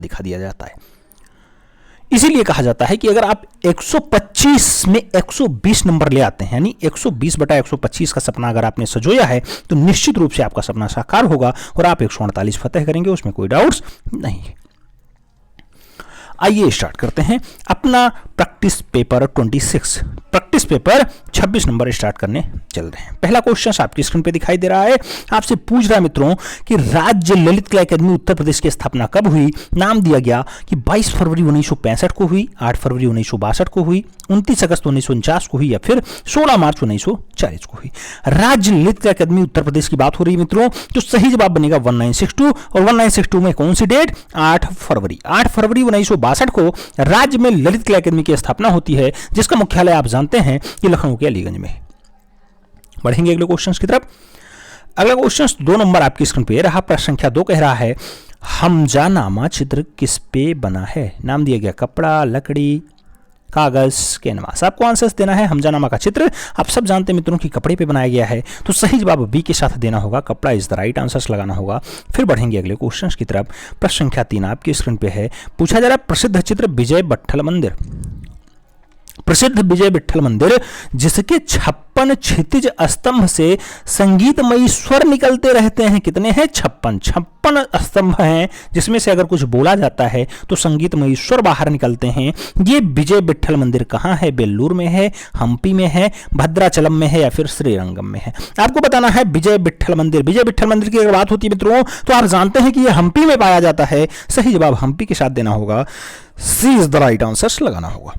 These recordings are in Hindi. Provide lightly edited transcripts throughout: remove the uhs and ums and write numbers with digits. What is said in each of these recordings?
दिखा दिया जाता है। इसीलिए कहा जाता है कि अगर आप 125 में 120 नंबर ले आते हैं, यानी 120/125 का सपना अगर आपने सजोया है, तो निश्चित रूप से आपका सपना साकार होगा और आप 148 फतेह करेंगे, उसमें कोई डाउट्स नहीं है। आइए स्टार्ट करते हैं अपना practice paper 26। Practice paper 26 number start करने चल रहे हैं। पहला क्वेश्चन आपकी स्क्रीन पे दिखाई दे रहा है। आपसे पूछ रहा है मित्रों कि राज्य ललित कला अकादमी उत्तर प्रदेश की स्थापना कब हुई। नाम दिया गया कि 22 फरवरी 1965 को हुई, 8 फरवरी 1962 को हुई, 29 अगस्त 1949 को हुई या फिर 16 मार्च 1940 को हुई। राज्य ललित कला अकादमी उत्तर प्रदेश की बात हो रही है मित्रों, तो सही जवाब बनेगा 1962। और 1962 में कौन सी डेट? 8 फरवरी। 8 फरवरी 1962 को राज्य में ललित कला अकादमी की स्थापना होती है, जिसका मुख्यालय आप जानते हैं कि लखनऊ के अलीगंज में है। बढ़ेंगे अगले क्वेश्चन की तरफ। अगला क्वेश्चन 2 नंबर आपकी स्क्रीन पे रहा। प्रश्न संख्या 2 कह रहा है हमजानामा चित्र किस पे बना है। नाम दिया गया कपड़ा, लकड़ी, कागज, कैनवास। आपको आंसर्स देना है। हमजानामा का चित्र आप सब जानते हैं मित्रों कि कपड़े पे बनाया गया है, तो सही जवाब बी के साथ देना होगा। कपड़ा इज द राइट आंसर्स लगाना होगा। फिर बढ़ेंगे अगले क्वेश्चन की तरफ। प्रश्न संख्या 3 आपकी स्क्रीन पे है। पूछा जा रहा है प्रसिद्ध चित्र विजय विट्ठल मंदिर। प्रसिद्ध विजय विट्ठल मंदिर जिसके 56 क्षितिज स्तंभ से संगीतमयी स्वर निकलते रहते हैं। कितने हैं? 56 स्तंभ हैं, जिसमें से अगर कुछ बोला जाता है तो संगीतमयी स्वर बाहर निकलते हैं। ये विजय विट्ठल मंदिर कहाँ है? बेल्लूर में है, हम्पी में है, भद्राचलम में है या फिर श्रीरंगम में है। आपको बताना है विजय विट्ठल मंदिर। विजय विट्ठल मंदिर की अगर बात होती है मित्रों, तो आप जानते हैं कि यह हम्पी में पाया जाता है। सही जवाब हम्पी के साथ देना होगा। सी इज द राइट आंसर लगाना होगा।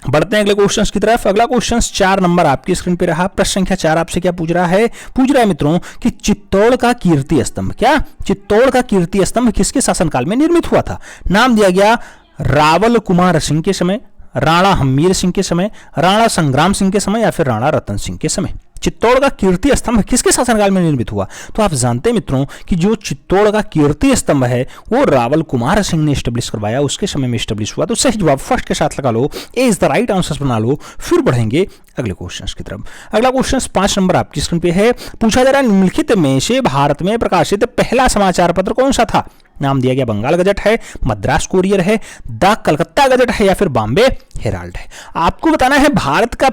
बढ़ते हैं अगले क्वेश्चन की तरफ। अगला क्वेश्चन 4 नंबर आपकी स्क्रीन पे रहा। प्रश्न संख्या 4 आपसे क्या पूछ रहा है? पूछ रहा है मित्रों कि चित्तौड़ का कीर्ति स्तंभ, क्या चित्तौड़ का कीर्ति स्तंभ किसके शासनकाल में निर्मित हुआ था? नाम दिया गया रावल कुमार सिंह के समय, राणा हमीर सिंह के समय, राणा संग्राम सिंह के समय या फिर राणा रतन सिंह के समय। चित्तौड़ का कीर्ति स्तंभ किसके शासनकाल में निर्मित हुआ? तो आप जानते हैं मित्रों कि जो चित्तौड़ का कीर्ति स्तंभ है वो रावल कुमार सिंह ने स्टेब्लिश करवाया, उसके समय में स्टेब्लिश हुआ। तो सही जवाब फर्स्ट के साथ लगा लो, ए इज द राइट आंसर बना लो। फिर बढ़ेंगे अगले क्वेश्चन की तरफ। अगला क्वेश्चन 5 नंबर आपकी स्क्रीन पे है। पूछा जा रहा है निम्नलिखित में से भारत में प्रकाशित पहला समाचार पत्र कौन सा था? नाम दिया गया बंगाल गजट है, मद्रास कोरियर है, द कलकत्ता गजट है या फिर बॉम्बे हेराल्ड है। आपको बताना है भारत का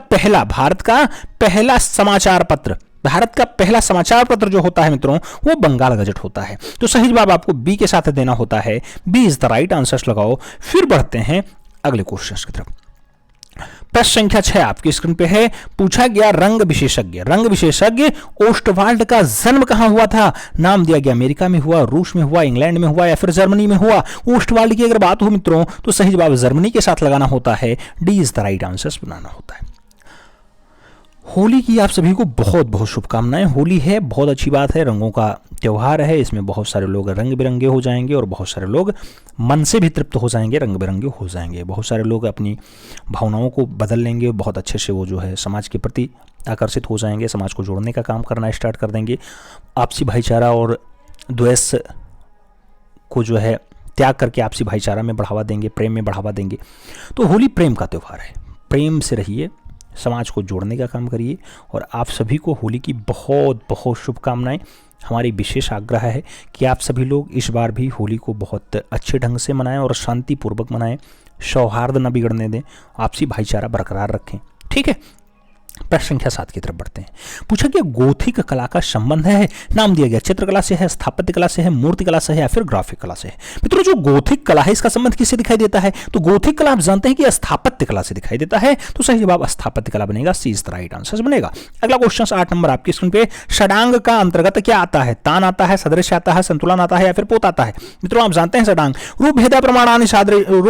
पहला समाचार पत्र, भारत का पहला समाचार पत्र जो होता है मित्रों वो बंगाल गजट होता है। तो सही जवाब आपको बी के साथ देना होता है। B is the right answer लगाओ। फिर बढ़ते हैं अगले क्वेश्चन की तरफ। प्रश्न संख्या 6 आपकी स्क्रीन पे है। पूछा गया रंग विशेषज्ञ ओस्टवाल्ड का जन्म कहां हुआ था? नाम दिया गया अमेरिका में हुआ, रूस में हुआ, इंग्लैंड में हुआ या फिर जर्मनी में हुआ। ओस्टवाल्ड की अगर बात हो मित्रों तो सही जवाब जर्मनी के साथ लगाना होता है। D is the right answer बनाना होता है। होली की आप सभी को बहुत बहुत शुभकामनाएं। होली है, बहुत अच्छी बात है, रंगों का त्यौहार है। इसमें बहुत सारे लोग रंग बिरंगे हो जाएंगे और बहुत सारे लोग मन से भी तृप्त हो जाएंगे, रंग बिरंगे हो जाएंगे। बहुत सारे लोग अपनी भावनाओं को बदल लेंगे, बहुत अच्छे से वो जो है समाज के प्रति आकर्षित हो जाएंगे, समाज को जोड़ने का काम करना स्टार्ट कर देंगे। आपसी भाईचारा और द्वेष को जो है त्याग करके आपसी भाईचारा में बढ़ावा देंगे, प्रेम में बढ़ावा देंगे। तो होली प्रेम का त्यौहार है। प्रेम से रहिए, समाज को जोड़ने का काम करिए और आप सभी को होली की बहुत बहुत शुभकामनाएं। हमारी विशेष आग्रह है कि आप सभी लोग इस बार भी होली को बहुत अच्छे ढंग से मनाएं और शांतिपूर्वक मनाएं, सौहार्द न बिगड़ने दें, आपसी भाईचारा बरकरार रखें। ठीक है, प्रश्न संख्या 7 की तरफ बढ़ते हैं। पूछा गया गोथिक कला का संबंध है। नाम दिया गया चित्रकला से है, स्थापत्य कला से है, मूर्ति कला से है या फिर ग्राफिक कला से है। मित्रों जो गोथिक कला है इसका संबंध किससे दिखाई देता है? तो गोथिक कला आप जानते हैं कि स्थापत्य कला से दिखाई देता है। तो सही जवाब स्थापत्य कला बनेगा। सी इज द राइट आंसर बनेगा। अगला क्वेश्चन 8 नंबर आपकी स्क्रीन पे। षडांग का अंतर्गत क्या आता है? तान आता है, सदृश आता है, संतुलन आता है या फिर पोत आता है। मित्रों आप जानते हैं षडांग रूप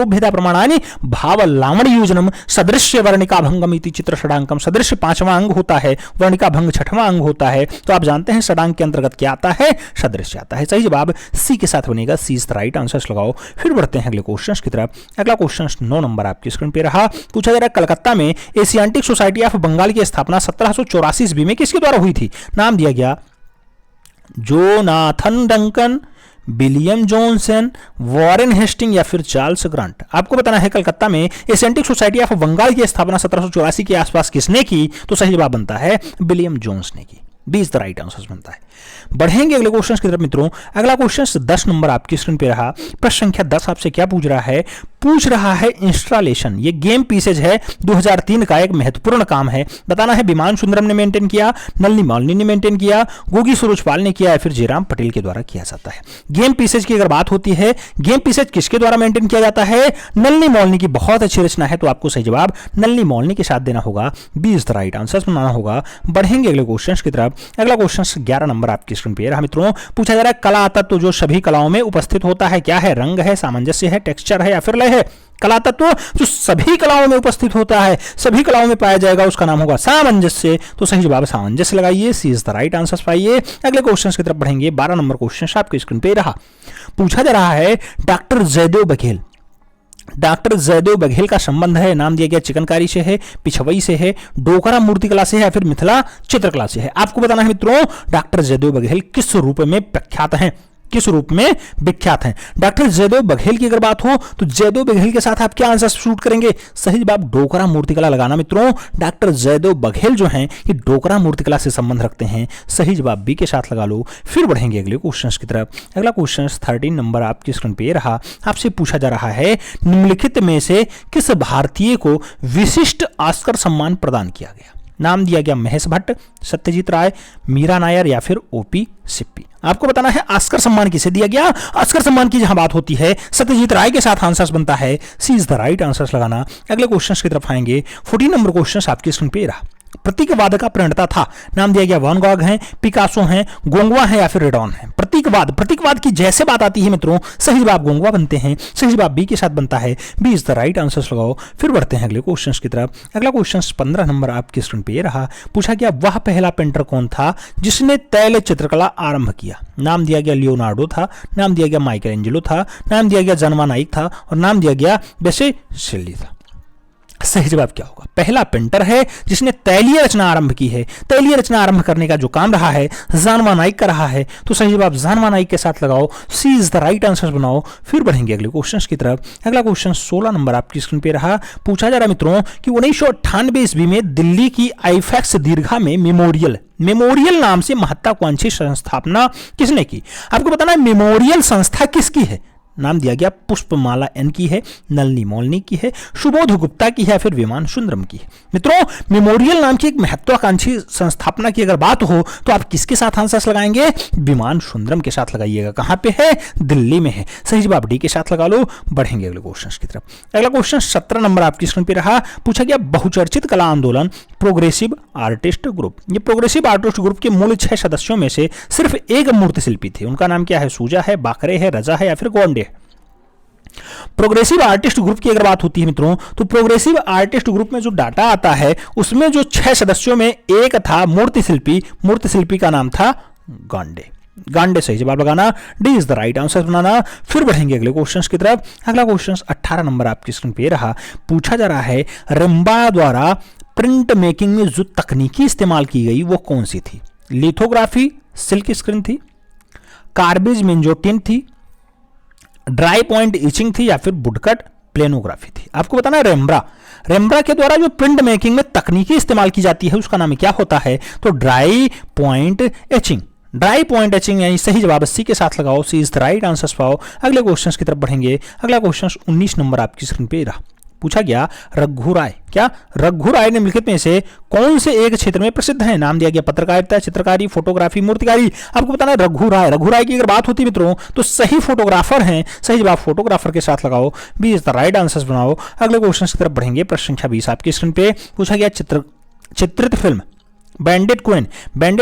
भेदा प्रमाणानि भाव लावण्ययोजनम सदृश्य वर्णिका भंगम इति चित्र षडांकम। सदृश्य 5वां अंग होता है, वर्णिका भंग 6वां अंग होता है। तो आप जानते हैं षडांग के अंतर्गत क्या आता है? सदृश्य आता है। सही जवाब सी के साथ बनेगा। सी इज द राइट आंसर लगाओ। फिर बढ़ते हैं अगले क्वेश्चन की तरफ। अगला क्वेश्चन 9 नंबर आपकी स्क्रीन पे रहा। पूछा जा रहा है कलकत्ता में एशियाटिक सोसाइटी ऑफ बंगाल की स्थापना 1784 ईस्वी में किसके द्वारा हुई थी? नाम दिया गया Jonathan Duncan, William Johnson, Warren Hasting या फिर चार्ल्स ग्रांट। आपको बताना है कलकत्ता में एशियाटिक सोसाइटी ऑफ बंगाल की स्थापना 1784 के आसपास किसने की? तो सही जवाब बनता है विलियम जोन्स ने की। B is the right answer बनता है। बढ़ेंगे अगले क्वेश्चन की तरफ मित्रों। अगला क्वेश्चन 10 नंबर आपकी स्क्रीन पे रहा। प्रश्न संख्या 10 आपसे क्या पूछ रहा है? पूछ रहा है इंस्टॉलेशन, ये गेम पीसेज है 2003 का एक महत्वपूर्ण काम है। बताना है विमान सुंदरम ने मेंटेन किया, नलिनी मौलनी ने मेंटेन किया, गोगी सूरजपाल ने किया या फिर जयराम पटेल के द्वारा किया जाता है। गेम पीसेज की अगर बात होती है, गेम पीसेज किसके द्वारा मेंटेन किया जाता है? नलिनी मौलनी की बहुत अच्छी रचना है, तो आपको सही जवाब नलिनी मौलनी के साथ देना होगा, B is the right answer बनाना होगा। बढ़ेंगे अगले क्वेश्चन की तरफ। अगला क्वेश्चन 11 नंबर आपकी स्क्रीन पे रहा मित्रों। पूछा जा रहा है कला तत्व जो सभी कलाओं में उपस्थित होता है, क्या है? रंग है, सामंजस्य है, टेक्सचर है या फिर लय है? कला तत्व जो सभी कलाओं में उपस्थित होता है, सभी कलाओं में पाया जाएगा, उसका नाम होगा सामंजस्य। तो सही जवाब सामंजस्य लगाइए, सी इज द राइट आंसर पाइए। अगले क्वेश्चन की तरफ बढ़ेंगे। 12 नंबर क्वेश्चन आपकी स्क्रीन पे रहा। पूछा जा रहा है डॉक्टर जयदेव बघेल, डॉक्टर जयदेव बघेल का संबंध है, नाम दिया गया चिकनकारी से है, पिछवई से है, डोकरा मूर्तिकला से है या फिर मिथिला चित्रकला से है। आपको बताना है मित्रों डॉक्टर जयदेव बघेल किस रूप में प्रख्यात हैं, किस रूप में विख्यात हैं। डॉक्टर जयदेव बघेल की अगर बात हो तो जयदेव बघेल के साथ आप क्या आंसर शूट करेंगे? सही जवाब डोकरा मूर्तिकला लगाना मित्रों। डॉक्टर जयदेव बघेल जो हैं ये डोकरा मूर्तिकला से संबंध रखते हैं, सही जवाब बी के साथ लगा लो। फिर बढ़ेंगे अगले क्वेश्चन की तरफ। अगला क्वेश्चन 13 नंबर आपकी स्क्रीन पे रहा। आपसे पूछा जा रहा है निम्नलिखित में से किस भारतीय को विशिष्ट ऑस्कर सम्मान प्रदान किया गया? नाम दिया गया महेश भट्ट, सत्यजीत राय, मीरा नायर या फिर ओपी सिप्पी। आपको बताना है ऑस्कर सम्मान किसे दिया गया। ऑस्कर सम्मान की जहां बात होती है सत्यजीत राय के साथ आंसर बनता है, सी इज द राइट आंसर लगाना। अगले क्वेश्चन की तरफ आएंगे। 14 नंबर क्वेश्चन आपकी स्क्रीन पे रहा। प्रतीकवाद का प्रणेता था, नाम दिया गया वैन गॉग हैं, पिकासो हैं, गोंगवा हैं या फिर रेडॉन हैं। प्रतीकवाद, प्रतीकवाद की जैसे बात आती है मित्रों सही जवाब गोंगवा बनते हैं, सही जवाब बी के साथ बनता है, B is the right answer लगाओ। फिर बढ़ते हैं अगले क्वेश्चन की तरफ। अगला क्वेश्चन 15 नंबर आपकी स्क्रीन पे रहा। पूछा गया वह पहला पेंटर कौन था जिसने तैल चित्रकला आरंभ किया? नाम दिया गया लियोनार्डो था, नाम दिया गया माइकल एंजेलो था, नाम दिया गया जन्मा नाइक था और नाम दिया गया बेसेशेली था। सही जवाब क्या होगा? पहला पेंटर है जिसने तैलीय रचना आरंभ की है। तैलीय रचना आरंभ करने का जो काम रहा है जानवा नाइक का रहा है, तो सही जवाब जानवा नाइक के साथ लगाओ, C is the right answer बनाओ। फिर बढ़ेंगे अगले क्वेश्चन की तरफ। अगला क्वेश्चन 16 नंबर आपकी स्क्रीन पे रहा। पूछा जा रहा मित्रों कि 1998 ईस्वी में दिल्ली की आईफैक्स दीर्घा में मेमोरियल नाम से महत्वाकांक्षी संस्थापना किसने की? आपको बताना है मेमोरियल संस्था किसकी है। नाम दिया गया पुष्पमाला एन की है, नलिनी मौलनी की है, सुबोध गुप्ता की है, फिर विमान सुंदरम की है। मित्रों मेमोरियल नाम की एक महत्वाकांक्षी संस्थापना की अगर बात हो तो आप किसके साथ आंसर लगाएंगे? विमान सुंदरम के साथ लगाइएगा। कहां पे है? दिल्ली में है, सही जवाब डी के साथ लगा लो। बढ़ेंगे अगले क्वेश्चन की तरफ। अगला क्वेश्चन 17 नंबर आपकी स्क्रीन पे रहा। पूछा गया बहुचर्चित कला आंदोलन प्रोग्रेसिव आर्टिस्ट ग्रुप, ये प्रोग्रेसिव आर्टिस्ट ग्रुप के मूल 6 सदस्यों में से सिर्फ एक मूर्ति शिल्पी थे, उनका नाम क्या है? सूजा है, बाकरे है, रजा है या फिर गोंडे। प्रोग्रेसिव आर्टिस्ट ग्रुप की अगर बात होती है मित्रों तो प्रोग्रेसिव आर्टिस्ट ग्रुप में जो डाटा आता है उसमें जो 6 सदस्यों में एक था मूर्ति शिल्पी का नाम था गांडे। सही जवाब लगाना, D is the right answer बनाना। फिर बढ़ेंगे अगले क्वेश्चन की तरफ। अगला क्वेश्चन 18 नंबर आपकी स्क्रीन पे रहा। पूछा जा रहा है रंबा द्वारा प्रिंट मेकिंग में जो तकनीकी इस्तेमाल की गई वो कौन सी थी? लिथोग्राफी, सिल्क स्क्रीन थी, कार्बेज मेंजोटिन थी, ड्राई पॉइंट इचिंग थी या फिर वुडकट प्लेनोग्राफी थी। आपको बताना है रेम्ब्रा के द्वारा जो प्रिंट मेकिंग में तकनीकी इस्तेमाल की जाती है उसका नाम क्या होता है? तो ड्राई पॉइंट एचिंग यानी सही जवाब सी के साथ लगाओ, C is the right answer पाओ। अगले क्वेश्चन की तरफ बढ़ेंगे। अगला क्वेश्चन 19 नंबर आपकी स्क्रीन पे रहा। पूछा गया रघुराय निम्नलिखित में से कौन से एक क्षेत्र में प्रसिद्ध है? नाम दिया गया पत्रकारिता, चित्रकारी, फोटोग्राफी, मूर्तिकारी। आपको बताना है रघुराय की अगर बात होती मित्रों तो सही फोटोग्राफर हैं, सही जवाब फोटोग्राफर के साथ लगाओ, B is the right answer बनाओ। अगले क्वेश्चन की तरफ बढ़ेंगे। प्रश्न संख्या 20 आपकी स्क्रीन पे। पूछा गया चित्रित फिल्म बैंडेड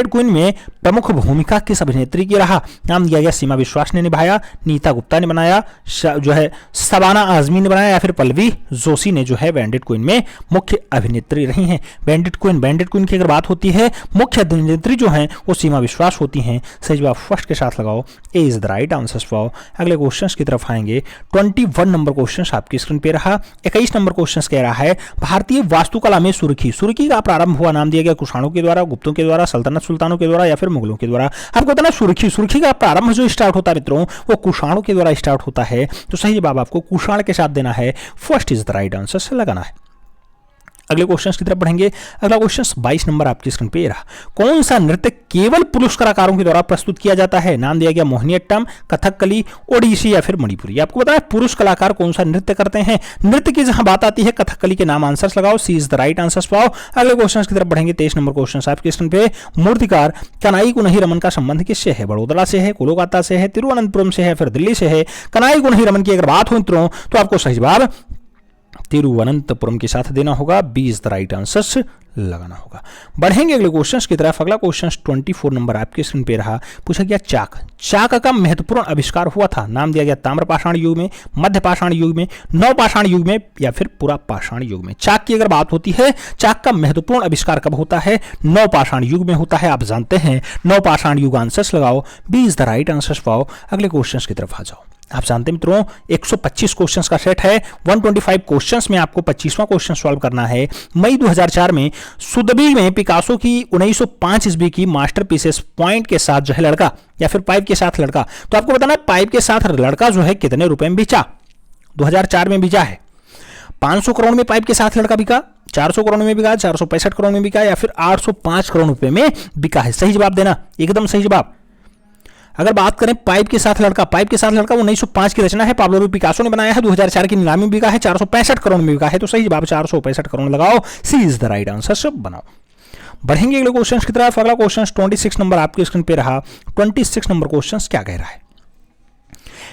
क्वीन में प्रमुख भूमिका किस अभिनेत्री की रहा? नाम दिया गया सीमा विश्वास ने निभाया, नीता गुप्ता ने बनाया, जो है शबाना आजमी ने बनाया या फिर पल्लवी जोशी ने जो है बैंडेड क्वीन में मुख्य अभिनेत्री रही हैं। बैंडेड क्वीन की अगर बात होती है मुख्य अभिनेत्री जो है वो सीमा विश्वास होती हैं, सही जवाब फर्स्ट के साथ लगाओ, ए इज द राइट आंसर पाओ। अगले क्वेश्चन की तरफ आएंगे। 21 नंबर क्वेश्चन आपकी स्क्रीन पे रहा। 21 नंबर क्वेश्चन कह रहा है भारतीय वास्तुकला में सुर्खी का प्रारंभ हुआ। नाम दिया गया कुषाणों के द्वारा, गुप्तों के द्वारा, सल्तनत सुल्तानों के द्वारा या फिर मुगलों के द्वारा। आपको बताना सुर्खी का प्रारंभ जो स्टार्ट होता है मित्रों वो कुषाणों के द्वारा स्टार्ट होता है, तो सही जवाब आपको कुषाण के साथ देना है, first is the right answer से लगाना है। अगले क्वेश्चन की तरफ बढ़ेंगे। अगला क्वेश्चन 22 नंबर आपकी स्क्रीन पे रहा। कौन सा नृत्य केवल पुरुष कलाकारों के द्वारा प्रस्तुत किया जाता है? नाम दिया गया मोहिनीअट्टम, कथकली, ओडिसी या फिर मणिपुरी। आपको बताया पुरुष कलाकार कौन सा नृत्य करते हैं। नृत्य की जहां बात आती है कथकली के नाम आंसर्स लगाओ, C is the right answers पाओ। अगले क्वेश्चन की तरफ बढ़ेंगे। 23 नंबर क्वेश्चन आपकी स्क्रीन पे। मूर्तिकार कनाई कुनही रमन का संबंध किससे है? बड़ोदरा से है, कोलकाता से है, तिरुवनंतपुरम से है, फिर दिल्ली से है। कनाई कुनही रमन की अगर बात हो मित्रों तो आपको सही जवाब तिरुवनंतपुरम के साथ देना होगा, 20 द राइट आंसर्स लगाना होगा। बढ़ेंगे अगले क्वेश्चन की तरफ। अगला क्वेश्चन 24 नंबर आपके स्क्रीन पे रहा। पूछा गया चाक का महत्वपूर्ण आविष्कार हुआ था। नाम दिया गया ताम्रपाषाण युग में, मध्य पाषाण युग में, नवपाषाण युग में या फिर पूरा पाषाण युग में। चाक की अगर बात होती है, चाक का महत्वपूर्ण आविष्कार कब होता है? नवपाषाण युग में होता है। आप जानते हैं नवपाषाण युग आंसर्स लगाओ, 20 द राइट आंसर्स पाओ। अगले क्वेश्चन की तरफ आ जाओ। आप जानते हैं मित्रों 125 क्वेश्चंस का सेट है। 125 क्वेश्चंस में आपको 25वां क्वेश्चन सॉल्व करना है। मई 2004 में सुदबी में पिकासो की 1905 ईस्वी की मास्टरपीसेस पॉइंट के साथ जो है लड़का या फिर पाइप के साथ लड़का, तो आपको बताना है पाइप के साथ लड़का जो है कितने रुपए में बिका? 2004 में बिका है। 500 करोड़ में पाइप के साथ लड़का बिका, 400 करोड़ में बिका, 465 करोड़ में बिका या फिर 805 करोड़ रुपए में बिका है। सही जवाब देना, एकदम सही जवाब। अगर बात करें पाइप के साथ लड़का, पाइप के साथ लड़का 1905 की रचना है, पाब्लो पिकासो ने बनाया है। 2004 की नीलामी में बिका है, 465 करोड़ में बिका है। तो सही जवाब 465 करोड़ लगाओ, C is the right answer. सब बनाओ। बढ़ेंगे अगले क्वेश्चन की तरफ। अगला क्वेश्चन 26 नंबर आपके स्क्रीन पे रहा। 26 नंबर क्वेश्चन क्या कह रहा है?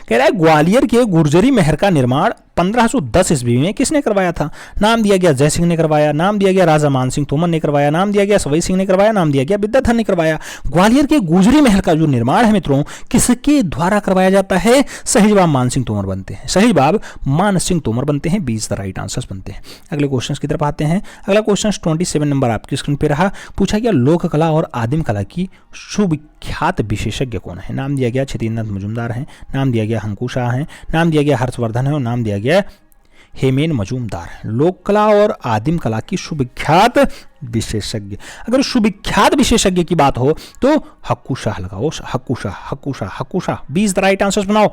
कह रहा है ग्वालियर के गुर्जरी महल का निर्माण 1510 ईस्वी में किसने करवाया था? नाम दिया गया जय सिंह ने करवाया, नाम दिया गया राजा मान सिंह तोमर ने करवाया, नाम दिया गया सवई सिंह ने करवाया, नाम दिया गया विद्याधर ने करवाया। ग्वालियर के गुर्जरी महल का जो निर्माण है मित्रों किसके द्वारा करवाया जाता है? सही जवाब मान सिंह तोमर बनते हैं। सही जवाब मान सिंह तोमर बनते हैं, 20 द राइट आंसर्स बनते हैं। अगले क्वेश्चन की तरफ आते हैं। अगला क्वेश्चन 27 नंबर आपकी स्क्रीन पे रहा। पूछा गया लोक कला और आदिम कला की सुविख्यात विशेषज्ञ कौन है? नाम दिया गया छतीन्द्रनाथ मजूमदार हैं, नाम दिया गया हंकू शाह हैं, नाम दिया गया हर्षवर्धन है और नाम दिया गया हेमेन मजूमदार। लोक कला और आदिम कला की सुविख्यात विशेषज्ञ, अगर सुविख्यात विशेषज्ञ की बात हो तो हक्कू शाह लगाओ, Hakku Shah, 20 the right answers बनाओ।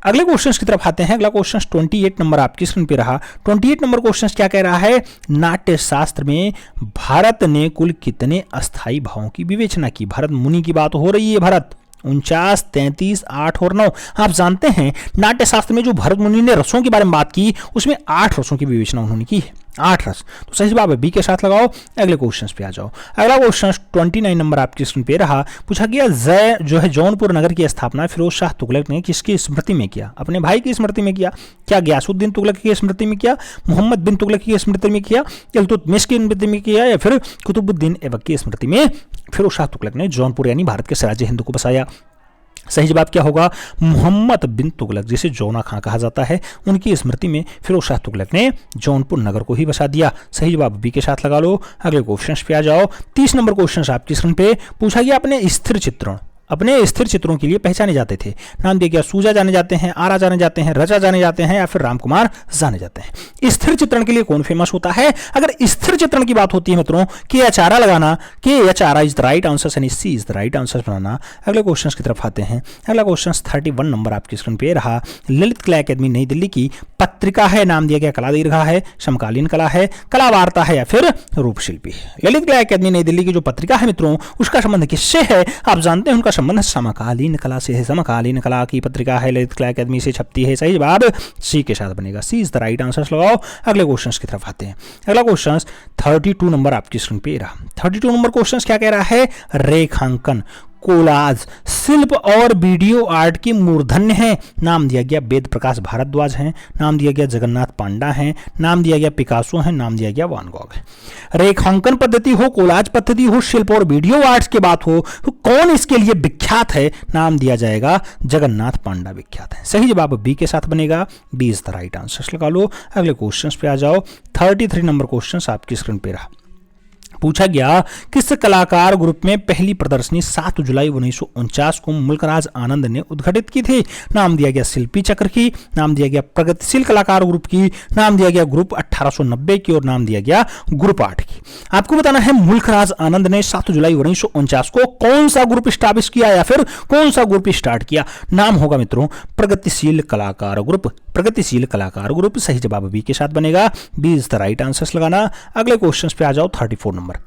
अगले क्वेश्चन की तरफ आते हैं। अगला क्वेश्चन 28 नंबर आपकी स्क्रीन पे रहा। 28 नंबर क्वेश्चन क्या कह रहा है? नाट्य शास्त्र में भारत ने कुल कितने अस्थाई भावों की विवेचना की? भरत मुनि की बात हो रही है। भरत 49, 33, 8 और 9। आप जानते हैं नाट्य शास्त्र में जो भरत मुनि ने रसों के बारे में बात की उसमें 8 रसों की विवेचना उन्होंने की है, 8 रस। तो सही जवाब है बी के साथ लगाओ। अगले क्वेश्चन पे आ जाओ। अगला क्वेश्चन 29 नंबर आपकी स्क्रीन पे रहा। पूछा गया जय जो है जौनपुर नगर की स्थापना फिरोज शाह तुगलक ने किसकी स्मृति में किया? अपने भाई की स्मृति में किया। क्या गयासुद्दीन तुगलक की स्मृति में किया, मोहम्मद बिन तुगलक की स्मृति में किया, इल्तुतमिश की स्मृति में किया या फिर कुतुबुद्दीन ऐबक की स्मृति में फिरोज शाह तुगलक ने जौनपुर यानी भारत के सराजे हिंद को बसाया? सही जवाब क्या होगा? मोहम्मद बिन तुगलक जिसे जौना खां कहा जाता है उनकी स्मृति में फिरोज शाह तुगलक ने जौनपुर नगर को ही बसा दिया। सही जवाब बी के साथ लगा लो। अगले क्वेश्चन पे आ जाओ। 30 नंबर क्वेश्चन आपकी स्क्रीन पे। पूछा गया अपने स्थिर चित्रों के लिए पहचाने जाते थे। नाम दिया गया सूजा जाने जाते हैं, आरा जाने जाते हैं, रजा जाने जाते हैं या फिर रामकुमार जाने जाते हैं। स्थिर चित्रण के लिए कौन फेमस होता है? अगर स्थिर चित्रण की बात होती है मित्रों के अचारा लगाना, के अचारा इज द राइट आंसर यानी सी इज द राइट आंसर बनाना। अगले क्वेश्चन की तरफ आते हैं। अगला क्वेश्चन 31 नंबर आपकी स्क्रीन पे रहा। ललित कला अकादमी नई दिल्ली की पत्रिका है। नाम दिया गया कला दीर्घा है, समकालीन कला है, कला वार्ता है या फिर रूपशिल्पी है। ललित कला अकादमी नई दिल्ली की जो पत्रिका है मित्रों उसका संबंध किससे है? आप जानते हैं उनका संबंध समकालीन कला से है। समकालीन कला की पत्रिका है, ललित कला अकादमी से छपती है। सही जवाब सी के साथ बनेगा, सी इज द राइट आंसर लगाओ। अगले क्वेश्चन की तरफ आते हैं। अगला क्वेश्चन 32 नंबर आपकी स्क्रीन पे रहा। 32 नंबर क्वेश्चन क्या कह रहा है? रेखांकन, कोलाज, शिल्प और वीडियो आर्ट की मूर्धन्य है। नाम दिया गया वेद प्रकाश भारद्वाज हैं, नाम दिया गया जगन्नाथ पांडा हैं, नाम दिया गया पिकासो हैं, नाम दिया गया वान गॉग है। रेखांकन पद्धति हो, कोलाज पद्धति हो, शिल्प और वीडियो आर्ट्स की बात हो तो कौन इसके लिए विख्यात है? नाम दिया जाएगा जगन्नाथ पांडा विख्यात है। सही जवाब बी के साथ बनेगा, B is the right answer लगा लो। अगले क्वेश्चन पे आ जाओ। 33 नंबर क्वेश्चन आपकी स्क्रीन पे रहा। पूछा गया किस कलाकार ग्रुप में पहली प्रदर्शनी 7 जुलाई 1949 को मुल्कराज आनंद ने उद्घाटित की थी? नाम दिया गया शिल्पी चक्र की, नाम दिया गया प्रगतिशील कलाकार ग्रुप की, नाम दिया गया ग्रुप 1890 की और नाम दिया गया ग्रुप 8 की। आपको बताना है मुल्कराज आनंद ने 7 जुलाई 1949 को कौन सा ग्रुप स्टैब्लिश किया या फिर कौन सा ग्रुप स्टार्ट किया? नाम होगा मित्रों प्रगतिशील कलाकार ग्रुप प्रगतिशील कलाकार ग्रुप, सही जवाब बी के साथ बनेगा, B is the right answers लगाना। अगले क्वेश्चन पे आ जाओ 34 नंबर।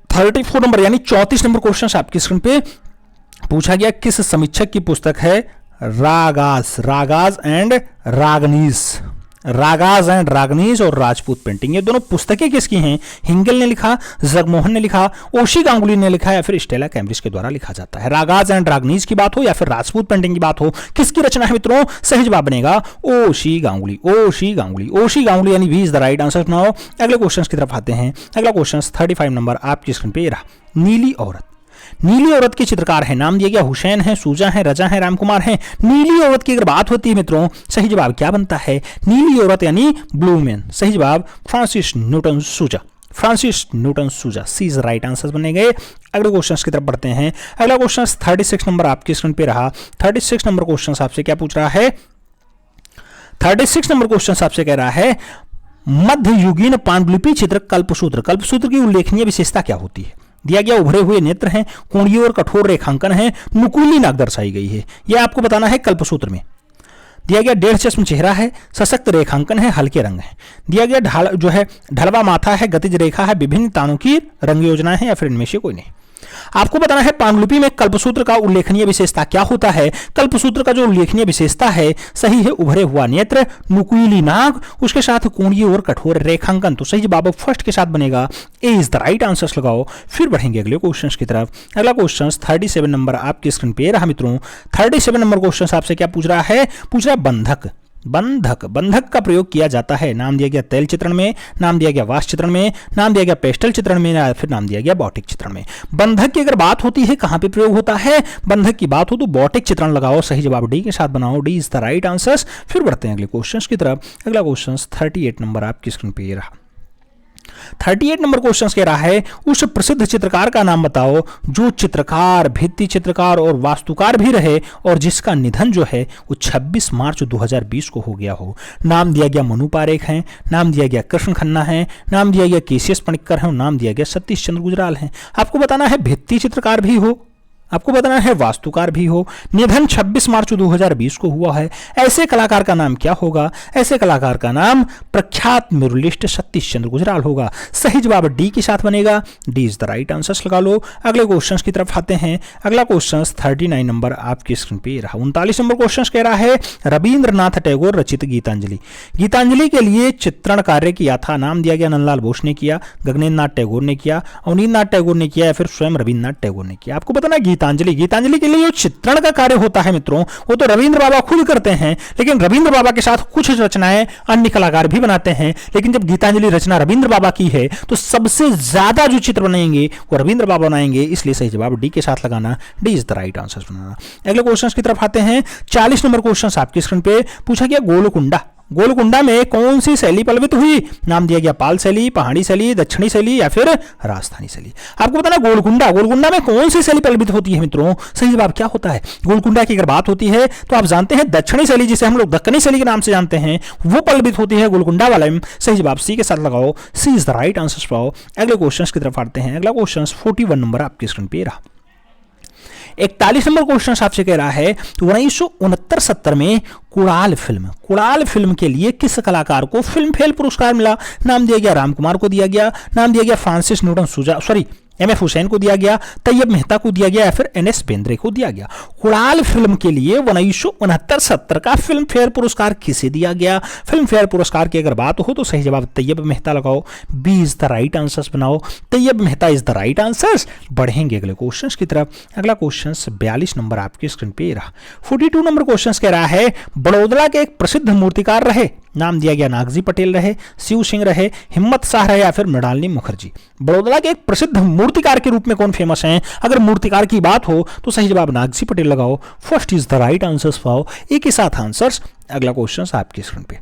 34 नंबर यानी 34 नंबर क्वेश्चन आपकी स्क्रीन पे पूछा गया, किस समीक्षक की पुस्तक है रागाज एंड रागनीज और राजपूत पेंटिंग। ये दोनों पुस्तकें किसकी हैं? हिंगल ने लिखा, जगमोहन ने लिखा, ओशी गांगुली ने लिखा या फिर स्टेला कैम्ब्रिज के द्वारा लिखा जाता है। रागाज एंड रागनीज की बात हो या फिर राजपूत पेंटिंग की बात हो, किसकी रचना है मित्रों? सही जवाब बनेगा ओशी गांगुली यानी B is the right answer बनाओ। अगले क्वेश्चन की तरफ आते हैं। अगला क्वेश्चन 35 नंबर आपकी स्क्रीन पे रहा, नीली औरत के चित्रकार है, नाम दिया गया हुसैन है, सूजा है, रजा है, रामकुमार है। नीली औरत की अगर बात होती है मित्रों, सही जवाब क्या बनता है? नीली औरत यानी ब्लू मैन, सही जवाब फ्रांसिस न्यूटन सूजा, सी इज राइट आंसर बने गए। अगले क्वेश्चन की तरफ बढ़ते हैं। अगला क्वेश्चन 36 नंबर आपकी स्क्रीन पे रहा। 36 नंबर क्वेश्चन आपसे क्या पूछ रहा है? 36 नंबर क्वेश्चन आपसे कह रहा है, मध्ययुगीन पांडुलिपि चित्र कल्पसूत्र की उल्लेखनीय विशेषता क्या होती है? दिया गया उभरे हुए नेत्र हैं, कोणीय और कठोर रेखांकन है, नुकीली नाक दर्शाई गई है। यह आपको बताना है कल्पसूत्र में। दिया गया 1.5 चश्म चेहरा है, सशक्त रेखांकन है, हल्के रंग है। दिया गया ढलवा माथा है, गतिज रेखा है, विभिन्न तानों की रंग योजना है या फिर इनमें से कोई नहीं। आपको बताना है पांडुलिपि में कल्पसूत्र का उल्लेखनीय विशेषता क्या होता है। कल्पसूत्र का जो उल्लेखनीय विशेषता है सही है उभरे हुआ नेत्र, नुकीली नाक, उसके साथ कोणीय और कठोर रेखांकन। तो सही जवाब फर्स्ट के साथ बनेगा, ए इज द राइट आंसर लगाओ। फिर बढ़ेंगे अगले क्वेश्चन की तरफ। अगला क्वेश्चन 37 नंबर आपकी स्क्रीन पे रहा मित्रों। 37 नंबर क्वेश्चन आपसे क्या पूछ रहा है? बंधक का प्रयोग किया जाता है, नाम दिया गया तैल चित्रण में, नाम दिया गया वाष्प चित्रण में, नाम दिया गया पेस्टल चित्रण में या फिर नाम दिया गया बॉटिक चित्रण में। बंधक की अगर बात होती है कहां पे प्रयोग होता है? बंधक की बात हो तो बॉटिक चित्रण लगाओ, सही जवाब डी के साथ बनाओ, D is the right answer. फिर बढ़ते हैं अगले क्वेश्चन की तरफ। अगला क्वेश्चन 38 नंबर आपकी स्क्रीन पे रहा। 38 नंबर क्वेश्चन कह रहा है, उस प्रसिद्ध चित्रकार का नाम बताओ जो चित्रकार, भित्ति चित्रकार और वास्तुकार भी रहे और जिसका निधन जो है वो 26 मार्च 2020 को हो गया हो। नाम दिया गया मनु पारेख है, नाम दिया गया कृष्ण खन्ना है, नाम दिया गया केसीएस पणिक्कर है और नाम दिया गया सतीश चंद्र गुजराल है। आपको बताना है भित्ति चित्रकार भी हो, आपको बताना है वास्तुकार भी हो, निधन 26 मार्च 2020 को हुआ है। ऐसे कलाकार का नाम क्या होगा? ऐसे कलाकार का नाम प्रख्यात म्यूरलिस्ट सतीश चंद्र गुजराल होगा। सही जवाब डी के साथ बनेगा, D is the right answer लगा लो। अगले क्वेश्चन की तरफ आते हैं। अगला क्वेश्चन 39 नंबर आपकी स्क्रीन पे रहा। 39 नंबर क्वेश्चन कह रहा है, रविंद्रनाथ टैगोर रचित गीतांजलि के लिए चित्रण कार्य किया था, नाम दिया गया नंदलाल बोस ने किया, गगनेन्द्र नाथ टैगोर ने किया, अवनीन्द्रनाथ टैगोर ने किया या फिर स्वयं रविंद्रनाथ टैगोर ने किया। आपको बताना गीतांजलि के लिए जो चित्रण का कार्य होता है मित्रों वो तो रविंद्र बाबा खुद करते हैं, लेकिन रविंद्र बाबा के साथ कुछ रचनाएं अन्य कलाकार भी बनाते हैं। लेकिन जब गीतांजलि रचना रविंद्र बाबा की है तो सबसे ज्यादा जो चित्र बनाएंगे वो रविंद्र बाबा बनाएंगे, इसलिए सही जवाब डी के साथ लगाना, D is the right answer बनाना। अगले क्वेश्चन की तरफ आते हैं। 40 नंबर क्वेश्चन आपकी स्क्रीन पे पूछा गया, गोलकुंडा में कौन सी शैली पल्लवित हुई? नाम दिया गया पाल शैली, पहाड़ी शैली, दक्षिणी शैली या फिर राजस्थानी शैली। आपको बताना गोलकुंडा में कौन सी शैली पल्लवित होती है मित्रों? सही जवाब क्या होता है? गोलकुंडा की अगर बात होती है तो आप जानते हैं दक्षिणी शैली, जिसे हम लोग दक्कनी शैली के नाम से जानते हैं, वो पल्लवित होती है गोलकुंडा वाले में। सही जवाब सी के साथ लगाओ, C is the right answer पाओ। अगले क्वेश्चन की तरफ आते हैं। अगला क्वेश्चन 41 नंबर आपकी स्क्रीन पे रहा। 41 नंबर क्वेश्चन आपसे कह रहा है, 1969-70 में कुड़ाल फिल्म के लिए किस कलाकार को फिल्म फेयर पुरस्कार मिला? नाम दिया गया रामकुमार को दिया गया, नाम दिया गया फ्रांसिस न्यूटन सूजा, एमएफ हुसैन को दिया गया, तैयब मेहता को दिया गया या फिर एनएस बेंद्रे को दिया गया। कुड़ाल फिल्म के लिए 1969-70 का फिल्म फेयर पुरस्कार किसे दिया गया? फिल्म फेयर पुरस्कार की अगर बात हो तो सही जवाब तैयब मेहता लगाओ, B is the right answer बनाओ, Tyeb Mehta is the right answer. बढ़ेंगे अगले क्वेश्चन की तरफ। अगला क्वेश्चन 42 नंबर आपकी स्क्रीन पे रहा। 42 नंबर क्वेश्चन कह रहा है, बड़ौदा के एक प्रसिद्ध मूर्तिकार रहे, नाम दिया गया नागजी पटेल रहे, शिव सिंह रहे, हिम्मत शाह रहे या फिर मृणालिनी मुखर्जी। बड़ौदा के एक प्रसिद्ध मूर्तिकार के रूप में कौन फेमस हैं? अगर मूर्तिकार की बात हो तो सही जवाब नागजी पटेल लगाओ, first is the right answer पाओ, एक ही साथ आंसर्स। अगला क्वेश्चन आपकी स्क्रीन पे।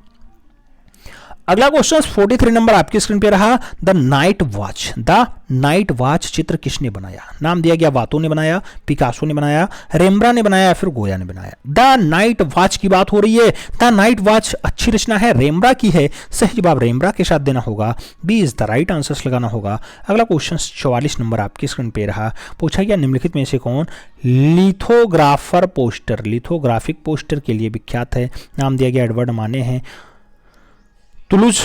अगला क्वेश्चन 43 नंबर आपकी स्क्रीन पे रहा। The night watch, the night watch चित्र किसने बनाया? नाम दिया गया वातो ने बनाया, पिकासो ने बनाया, रेम्ब्रा ने बनाया या फिर गोया ने बनाया। द नाइट वॉच की बात हो रही है। द नाइट वॉच अच्छी रचना है, रेम्ब्रा की है। सही जवाब रेम्ब्रा के साथ देना होगा, B is the right answers लगाना होगा। अगला क्वेश्चन 44 नंबर आपकी स्क्रीन पे रहा। पूछा गया निम्नलिखित में से कौन लिथोग्राफर पोस्टर, लिथोग्राफिक पोस्टर के लिए विख्यात है? नाम दिया गया एडवर्ड माने हैं, तुलुज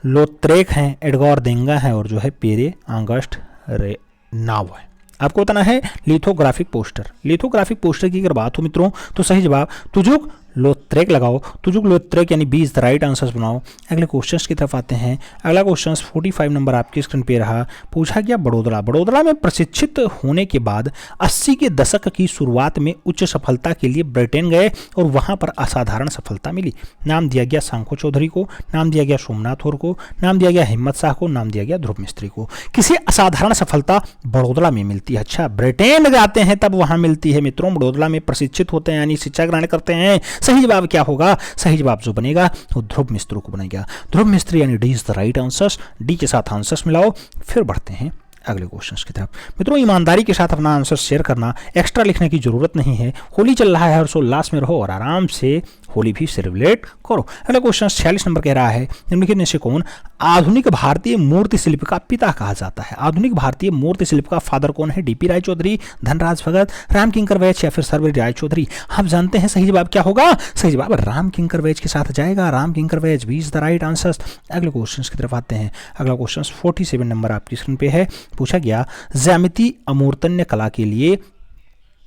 लोत्रेक हैं, एडगोर देंगा है और जो है पेरे आंगस्ट नाव है। आपको बताना है लिथोग्राफिक पोस्टर। लिथोग्राफिक पोस्टर की अगर बात हो मित्रों तो सही जवाब तुजुक लोत्रेक लगाओ, तुजुक लोत्रेक यानी B is the right answers बनाओ। अगले क्वेश्चंस की तरफ आते हैं। अगला क्वेश्चन 45 नंबर आपकी स्क्रीन पे रहा। पूछा गया बड़ोदरा, बड़ोदरा में प्रशिक्षित होने के बाद 80 के दशक की शुरुआत में उच्च सफलता के लिए ब्रिटेन गए और वहां पर असाधारण सफलता मिली। नाम दिया गया सांखो चौधरी को, नाम दिया गया सोमनाथ और को, नाम दिया गया हिम्मत शाह को, नाम दिया गया ध्रुव मिस्त्री को। किसी असाधारण सफलता बड़ोदरा में मिलती है। अच्छा, ब्रिटेन जाते हैं तब वहां मिलती है मित्रों, बड़ोदरा में प्रशिक्षित होते हैं यानी शिक्षा ग्रहण करते हैं। सही जवाब क्या होगा? सही जवाब जो बनेगा वो ध्रुव मिस्त्री को बनेगा, ध्रुव मिस्त्री यानी D is the right answers. D के साथ आंसर्स मिलाओ, फिर बढ़ते हैं अगले क्वेश्चन की तरफ। मित्रों ईमानदारी के साथ अपना आंसर शेयर करना, एक्स्ट्रा लिखने की जरूरत नहीं है। होली चल रहा है, हर्षोल्लास में रहो और आराम से होली भी सेलिब्रेट करो। अगला क्वेश्चन 46 नंबर कह रहा है निम्नलिखित में से कौन आधुनिक भारतीय मूर्ति शिल्प का पिता कहा जाता है? आधुनिक भारतीय मूर्ति शिल्प का फादर कौन है? डीपी राय चौधरी, धनराज भगत, राम किंकर वैच या फिर सर्वरी राय चौधरी? आप जानते हैं सही जवाब क्या होगा? सही जवाब राम किंकर वैच के साथ जाएगा, Ram Kinkar Baij B is the right answers. अगले क्वेश्चन की तरफ आते हैं। अगला क्वेश्चन 47 नंबर आपकी स्क्रीन पे है। पूछा गया ज्यामिति अमूर्तन्य कला के लिए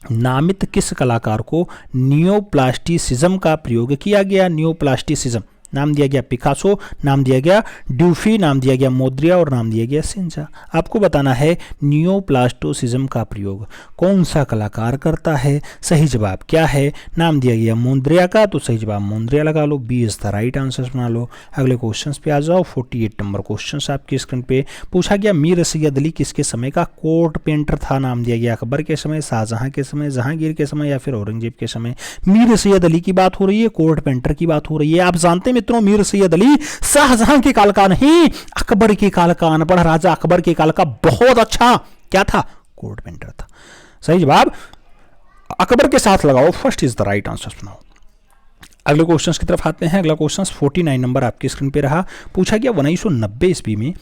नामित किस कलाकार को नियोप्लास्टिसिज्म का प्रयोग किया गया? नियोप्लास्टिसिज्म नाम दिया गया पिकासो, नाम दिया गया ड्यूफी, नाम दिया गया मोद्रिया और नाम दिया गया सिंजा। आपको बताना है नियोप्लास्टोसिज्म का प्रयोग कौन सा कलाकार करता है? सही जवाब क्या है? नाम दिया गया मोद्रिया का, तो सही जवाब मोद्रिया लगा लो, B is the right answer बना लो। अगले क्वेश्चन पे आ जाओ। 48 नंबर क्वेश्चन आपकी स्क्रीन पे। पूछा गया मीर सैयद अली किसके समय का कोर्ट पेंटर था? नाम दिया गया अकबर के समय, शाहजहां के समय, जहांगीर के समय या फिर औरंगजेब के समय। मीर सैयद अली की बात हो रही है, कोर्ट पेंटर की बात हो रही है। आप जानते मित्रों मीर सैयद अली शाहजहां के काल का नहीं, अकबर के काल का, अनपढ़ राजा अकबर के काल का बहुत अच्छा क्या था? कोर्ट पेंटर था। सही जवाब अकबर के साथ लगाओ, first is the right answer बनाओ। अगले क्वेश्चन की तरफ आते हैं। अगला क्वेश्चन 49 नंबर आपकी स्क्रीन पे रहा। पूछा गया 1990 ईस्वी में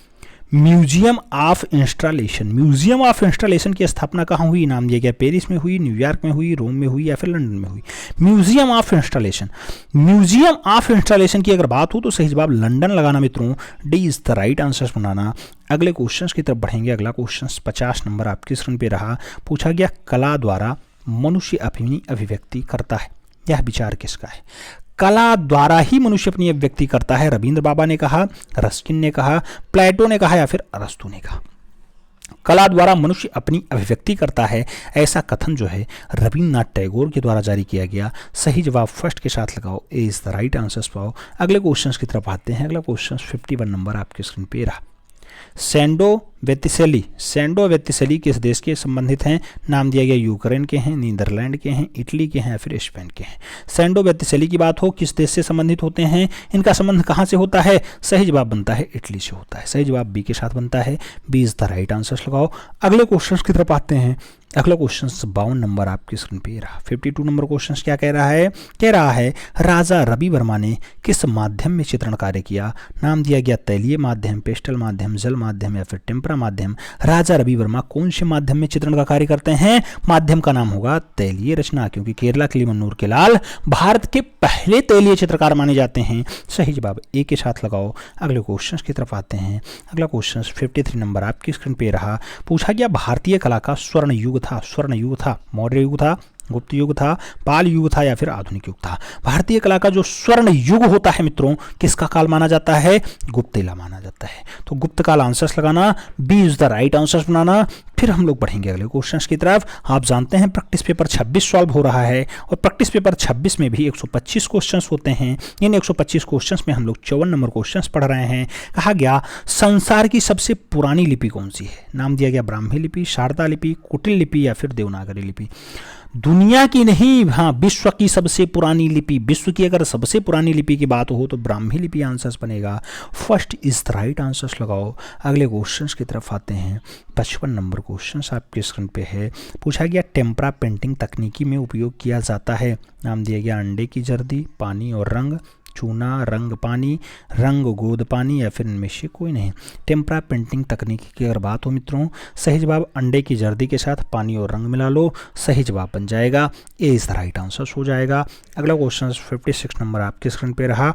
museum of installation, museum of installation की स्थापना कहाँ हुई? नाम दिया गया पेरिस में हुई, न्यूयॉर्क में हुई, रोम में हुई या फिर लंदन में हुई। Museum of installation, museum of installation की अगर बात हो तो सही जवाब लंदन लगाना मित्रों, D is the right answer बनाना। अगले क्वेश्चन की तरफ बढ़ेंगे। अगला क्वेश्चन 50 नंबर आपकी स्क्रीन पे रहा। पूछा गया कला द्वारा मनुष्य अपनी अभिव्यक्ति करता है, यह विचार किसका है? कला द्वारा ही मनुष्य अपनी अभिव्यक्ति करता है। रविंद्र बाबा ने कहा, रस्किन ने कहा, प्लेटो ने कहा या फिर अरस्तु ने कहा। कला द्वारा मनुष्य अपनी अभिव्यक्ति करता है, ऐसा कथन जो है रविन्द्रनाथ टैगोर के द्वारा जारी किया गया। सही जवाब फर्स्ट के साथ लगाओ, ए इज द राइट आंसर पाओ। अगले क्वेश्चन की तरफ आते हैं। अगला क्वेश्चन 51 नंबर आपके स्क्रीन पे रहा। सैंडो वेत्तिसेली, सैंडो वेत्तिसेली किस देश के संबंधित हैं? नाम दिया गया यूक्रेन के हैं, नीदरलैंड के हैं, इटली के हैं या फिर स्पेन के हैं। सैंडो वेत्तिसेली की बात हो किस देश से संबंधित होते हैं? इनका संबंध कहाँ से होता है? सही जवाब बनता है इटली से होता है। सही जवाब बी के साथ बनता है, B is the right answer लगाओ। अगले क्वेश्चन की तरफ आते हैं। अगला क्वेश्चन 52 नंबर आपकी स्क्रीन पे रहा। 52 नंबर क्वेश्चन क्या कह रहा है? कह रहा है राजा रवि वर्मा ने किस माध्यम में चित्रण कार्य किया? नाम दिया गया तैलीय माध्यम, पेस्टल माध्यम, जल माध्यम या फिर टेम्परा माध्यम। राजा रवि वर्मा कौन से माध्यम में चित्रण का कार्य करते हैं? माध्यम का नाम होगा तैलीय रचना, क्योंकि केरला किलिमन्नूर के लाल भारत के पहले तैलीय चित्रकार माने जाते हैं। सही जवाब ए के साथ लगाओ। अगले क्वेश्चन की तरफ आते हैं। अगला क्वेश्चन 53 नंबर आपकी स्क्रीन पे रहा। पूछा गया भारतीय कला का स्वर्ण युग था, स्वर्ण युग था, मौर्य युग था, गुप्त युग था, पाल युग था या फिर आधुनिक युग था। भारतीय कला का जो स्वर्ण युग होता है मित्रों, किसका काल माना जाता है? गुप्तेला माना जाता है। तो गुप्त काल आंसर्स लगाना, B is the right answers बनाना। फिर हम लोग बढ़ेंगे अगले क्वेश्चन की तरफ। आप जानते हैं प्रैक्टिस पेपर 26 सॉल्व हो रहा है और प्रैक्टिस पेपर 26 में भी 125 क्वेश्चन होते हैं। इन 125 क्वेश्चन में हम लोग 54 नंबर क्वेश्चन पढ़ रहे हैं। कहा गया संसार की सबसे पुरानी लिपि कौन सी है? नाम दिया गया ब्राह्मी लिपि, शारदा लिपि, कुटिल लिपि या फिर देवनागरी लिपि। दुनिया की नहीं, हाँ विश्व की सबसे पुरानी लिपि, विश्व की अगर सबसे पुरानी लिपि की बात हो तो ब्राह्मी लिपि आंसर्स बनेगा। First is the right answers लगाओ। अगले क्वेश्चंस की तरफ आते हैं। 55 नंबर क्वेश्चंस आपके स्क्रीन पे है। पूछा गया टेम्परा पेंटिंग तकनीकी में उपयोग किया जाता है। नाम दिया गया अंडे की जर्दी, पानी और रंग, चूना, रंग पानी, रंग गोद पानी, या फिर इनमें से कोई नहीं। टेम्परा पेंटिंग तकनीकी की अगर बात हो मित्रों, सही जवाब अंडे की जर्दी के साथ पानी और रंग मिला लो, सही जवाब बन जाएगा। ए इज द राइट आंसर हो जाएगा। अगला क्वेश्चन 56 नंबर आपके स्क्रीन पे रहा।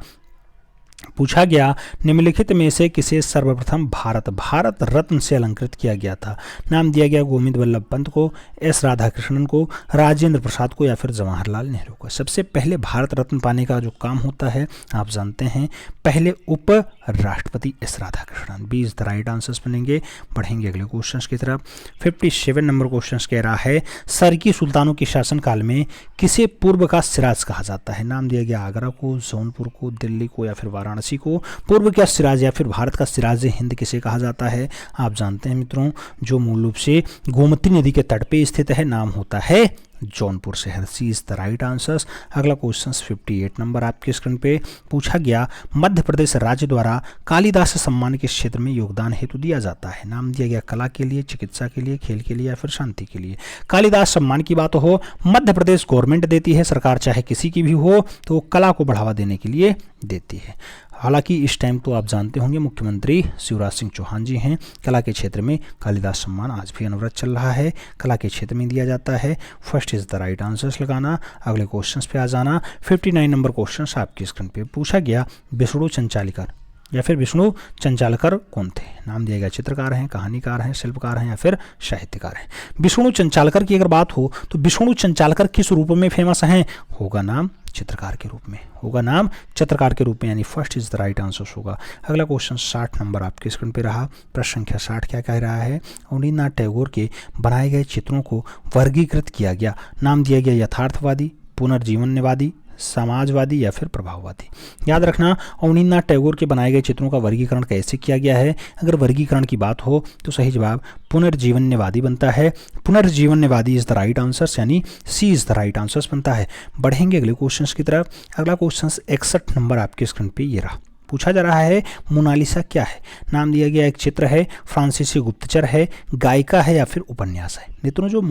पूछा गया निम्नलिखित में से किसे सर्वप्रथम भारत रत्न से अलंकृत किया गया था। नाम दिया गया गोविंद वल्लभ पंत को, एस राधाकृष्णन को, राजेंद्र प्रसाद को, या फिर जवाहरलाल नेहरू को। सबसे पहले भारत रत्न पाने का जो काम होता है आप जानते हैं, पहले उप राष्ट्रपति S Radhakrishnan. 20 the right answers बनेंगे। बढ़ेंगे अगले क्वेश्चन की तरफ। 57 नंबर क्वेश्चन कह रहा है सरकी सुल्तानों के शासनकाल में किसे पूर्व का सिराज कहा जाता है। नाम दिया गया आगरा को, जौनपुर को, दिल्ली को, या फिर वाराणसी को। पूर्व का सिराज या फिर भारत का सिराज हिंद किसे कहा जाता है आप जानते हैं मित्रों, जो मूल रूप से गोमती नदी के तट पे स्थित है, नाम होता है जौनपुर शहर। सी इज द राइट आंसर्स। अगला क्वेश्चन 58 नंबर आपके स्क्रीन पे। पूछा गया मध्य प्रदेश राज्य द्वारा कालिदास सम्मान के क्षेत्र में योगदान हेतु दिया जाता है। नाम दिया गया कला के लिए, चिकित्सा के लिए, खेल के लिए, या फिर शांति के लिए। कालिदास सम्मान की बात हो, मध्य प्रदेश गवर्नमेंट देती है, सरकार चाहे किसी की भी हो, तो कला को बढ़ावा देने के लिए देती है। हालांकि इस टाइम तो आप जानते होंगे मुख्यमंत्री शिवराज सिंह चौहान जी हैं। कला के क्षेत्र में कालिदास सम्मान आज भी अनवरत चल रहा है, कला के क्षेत्र में दिया जाता है। First is the right answers लगाना। अगले क्वेश्चंस पे आ जाना। 59 नंबर क्वेश्चन आपकी स्क्रीन पे। पूछा गया विष्णु चंचालिकर या फिर विष्णु चंचालकर कौन थे। नाम दिया गया चित्रकार हैं, कहानीकार हैं, शिल्पकार हैं, या फिर साहित्यकार हैं। विष्णु चंचालकर की अगर बात हो तो विष्णु चंचालकर किस रूप में फेमस हैं, होगा नाम चित्रकार के रूप में, होगा नाम चित्रकार के रूप में, यानी first is the right answer होगा। अगला क्वेश्चन 60 नंबर आपके स्क्रीन पे रहा। प्रश्न संख्या 60 क्या कह रहा है, अवनींद्रनाथ टैगोर के बनाए गए चित्रों को वर्गीकृत किया गया। नाम दिया गया यथार्थवादी, पुनर्जीवनवादी, समाजवादी, या फिर प्रभाववादी। याद रखना अवनींद्रनाथ टैगोर के बनाए गए चित्रों का वर्गीकरण कैसे किया गया है। अगर वर्गीकरण की बात हो तो सही जवाब पुनर्जीवनवादी बनता है। पुनर्जीवनवादी इज द राइट आंसर्स, यानी सी इज द राइट आंसर्स बनता है। बढ़ेंगे अगले क्वेश्चन की तरफ। अगला क्वेश्चन 61 नंबर आपके स्क्रीन पे ये रहा। पूछा जा रहा है मोनालिसा क्या है। नाम दिया गया एक चित्र है, फ्रांसीसी गुप्तचर है, गायिका है, या फिर उपन्यास है। मित्रों जो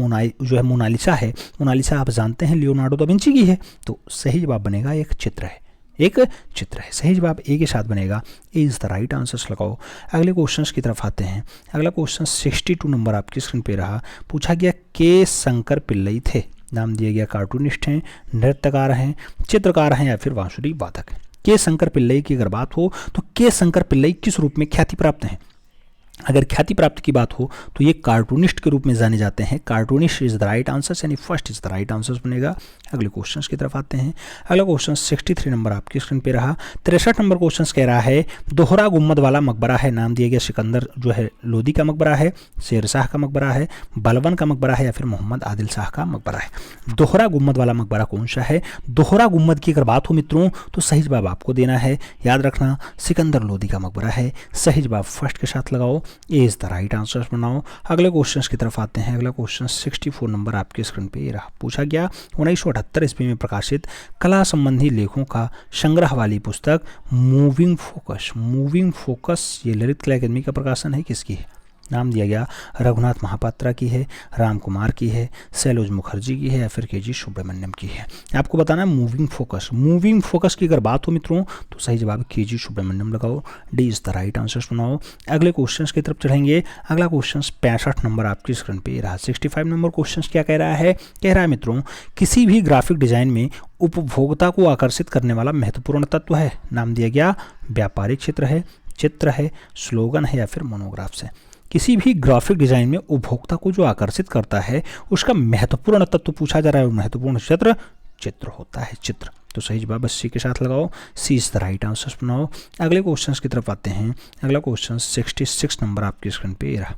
है मोनालिसा है, मोनालिसा आप जानते हैं लियोनार्डो दा विंची की है, तो सही जवाब बनेगा एक चित्र है, एक चित्र है। सही जवाब ए के साथ बनेगा। ए इज द राइट आंसर्स लगाओ। अगले क्वेश्चन की तरफ आते हैं। अगला क्वेश्चन 62 नंबर आपकी स्क्रीन पे रहा। पूछा गया के शंकर पिल्लई थे। नाम दिया गया कार्टूनिस्ट हैं, नृत्यकार हैं, चित्रकार हैं, या फिर बांसुरी वादक हैं। के शंकर पिल्लई की अगर बात हो तो के शंकर पिल्लई किस रूप में ख्याति प्राप्त हैं। अगर ख्याति प्राप्त की बात हो तो ये कार्टूनिस्ट के रूप में जाने जाते हैं। Cartoonist is the right answer, यानी first is the right answer बनेगा। अगले क्वेश्चन की तरफ आते हैं। अगला क्वेश्चन 63 नंबर आपकी स्क्रीन पे रहा। 63 नंबर क्वेश्चन कह रहा है दोहरा गुम्मद वाला मकबरा है। नाम दिया गया सिकंदर जो है लोदी का मकबरा है, शेर शाह का मकबरा है, बलबन का मकबरा है, या फिर मोहम्मद आदिल शाह का मकबरा है। दोहरा गुम्मद वाला मकबरा कौन सा है। दोहरा गुम्मद की अगर बात हो मित्रों तो सही जवाब आपको देना है। याद रखना सिकंदर लोदी का मकबरा है। सही जवाब फर्स्ट के साथ लगाओ। ए इज द राइट आंसर्स बनाओ। अगले क्वेश्चन की तरफ आते हैं। अगला क्वेश्चन 64 नंबर आपके स्क्रीन पे ये रहा। पूछा गया 1978 ईस्वी में प्रकाशित कला संबंधी लेखों का संग्रह वाली पुस्तक मूविंग फोकस ये ललित कला अकादमी का प्रकाशन है, किसकी है। नाम दिया गया रघुनाथ महापात्रा की है, राम कुमार की है, शैलोज मुखर्जी की है, या फिर के जी सुब्रमण्यम की है। आपको बताना है मूविंग फोकस की अगर बात हो मित्रों तो सही जवाब के जी सुब्रमण्यम लगाओ। D is the right answer बनाओ। अगले क्वेश्चन की तरफ चढ़ेंगे। अगला क्वेश्चन 65 नंबर आपकी स्क्रीन पे रहा। 65 नंबर क्वेश्चन क्या कह रहा है मित्रों किसी भी ग्राफिक डिजाइन में उपभोक्ता को आकर्षित करने वाला महत्वपूर्ण तत्व है। नाम दिया गया व्यापारिक चित्र है, स्लोगन है, या फिर मोनोग्राफ्स है। किसी भी ग्राफिक डिजाइन में उपभोक्ता को जो आकर्षित करता है उसका महत्वपूर्ण तत्व पूछा जा रहा है। महत्वपूर्ण चित्र होता है, चित्र। तो सही जवाब सी के साथ लगाओ। C is the right answer बनाओ। अगले क्वेश्चन की तरफ आते हैं। अगला क्वेश्चन 66 नंबर आपकी स्क्रीन पे रहा।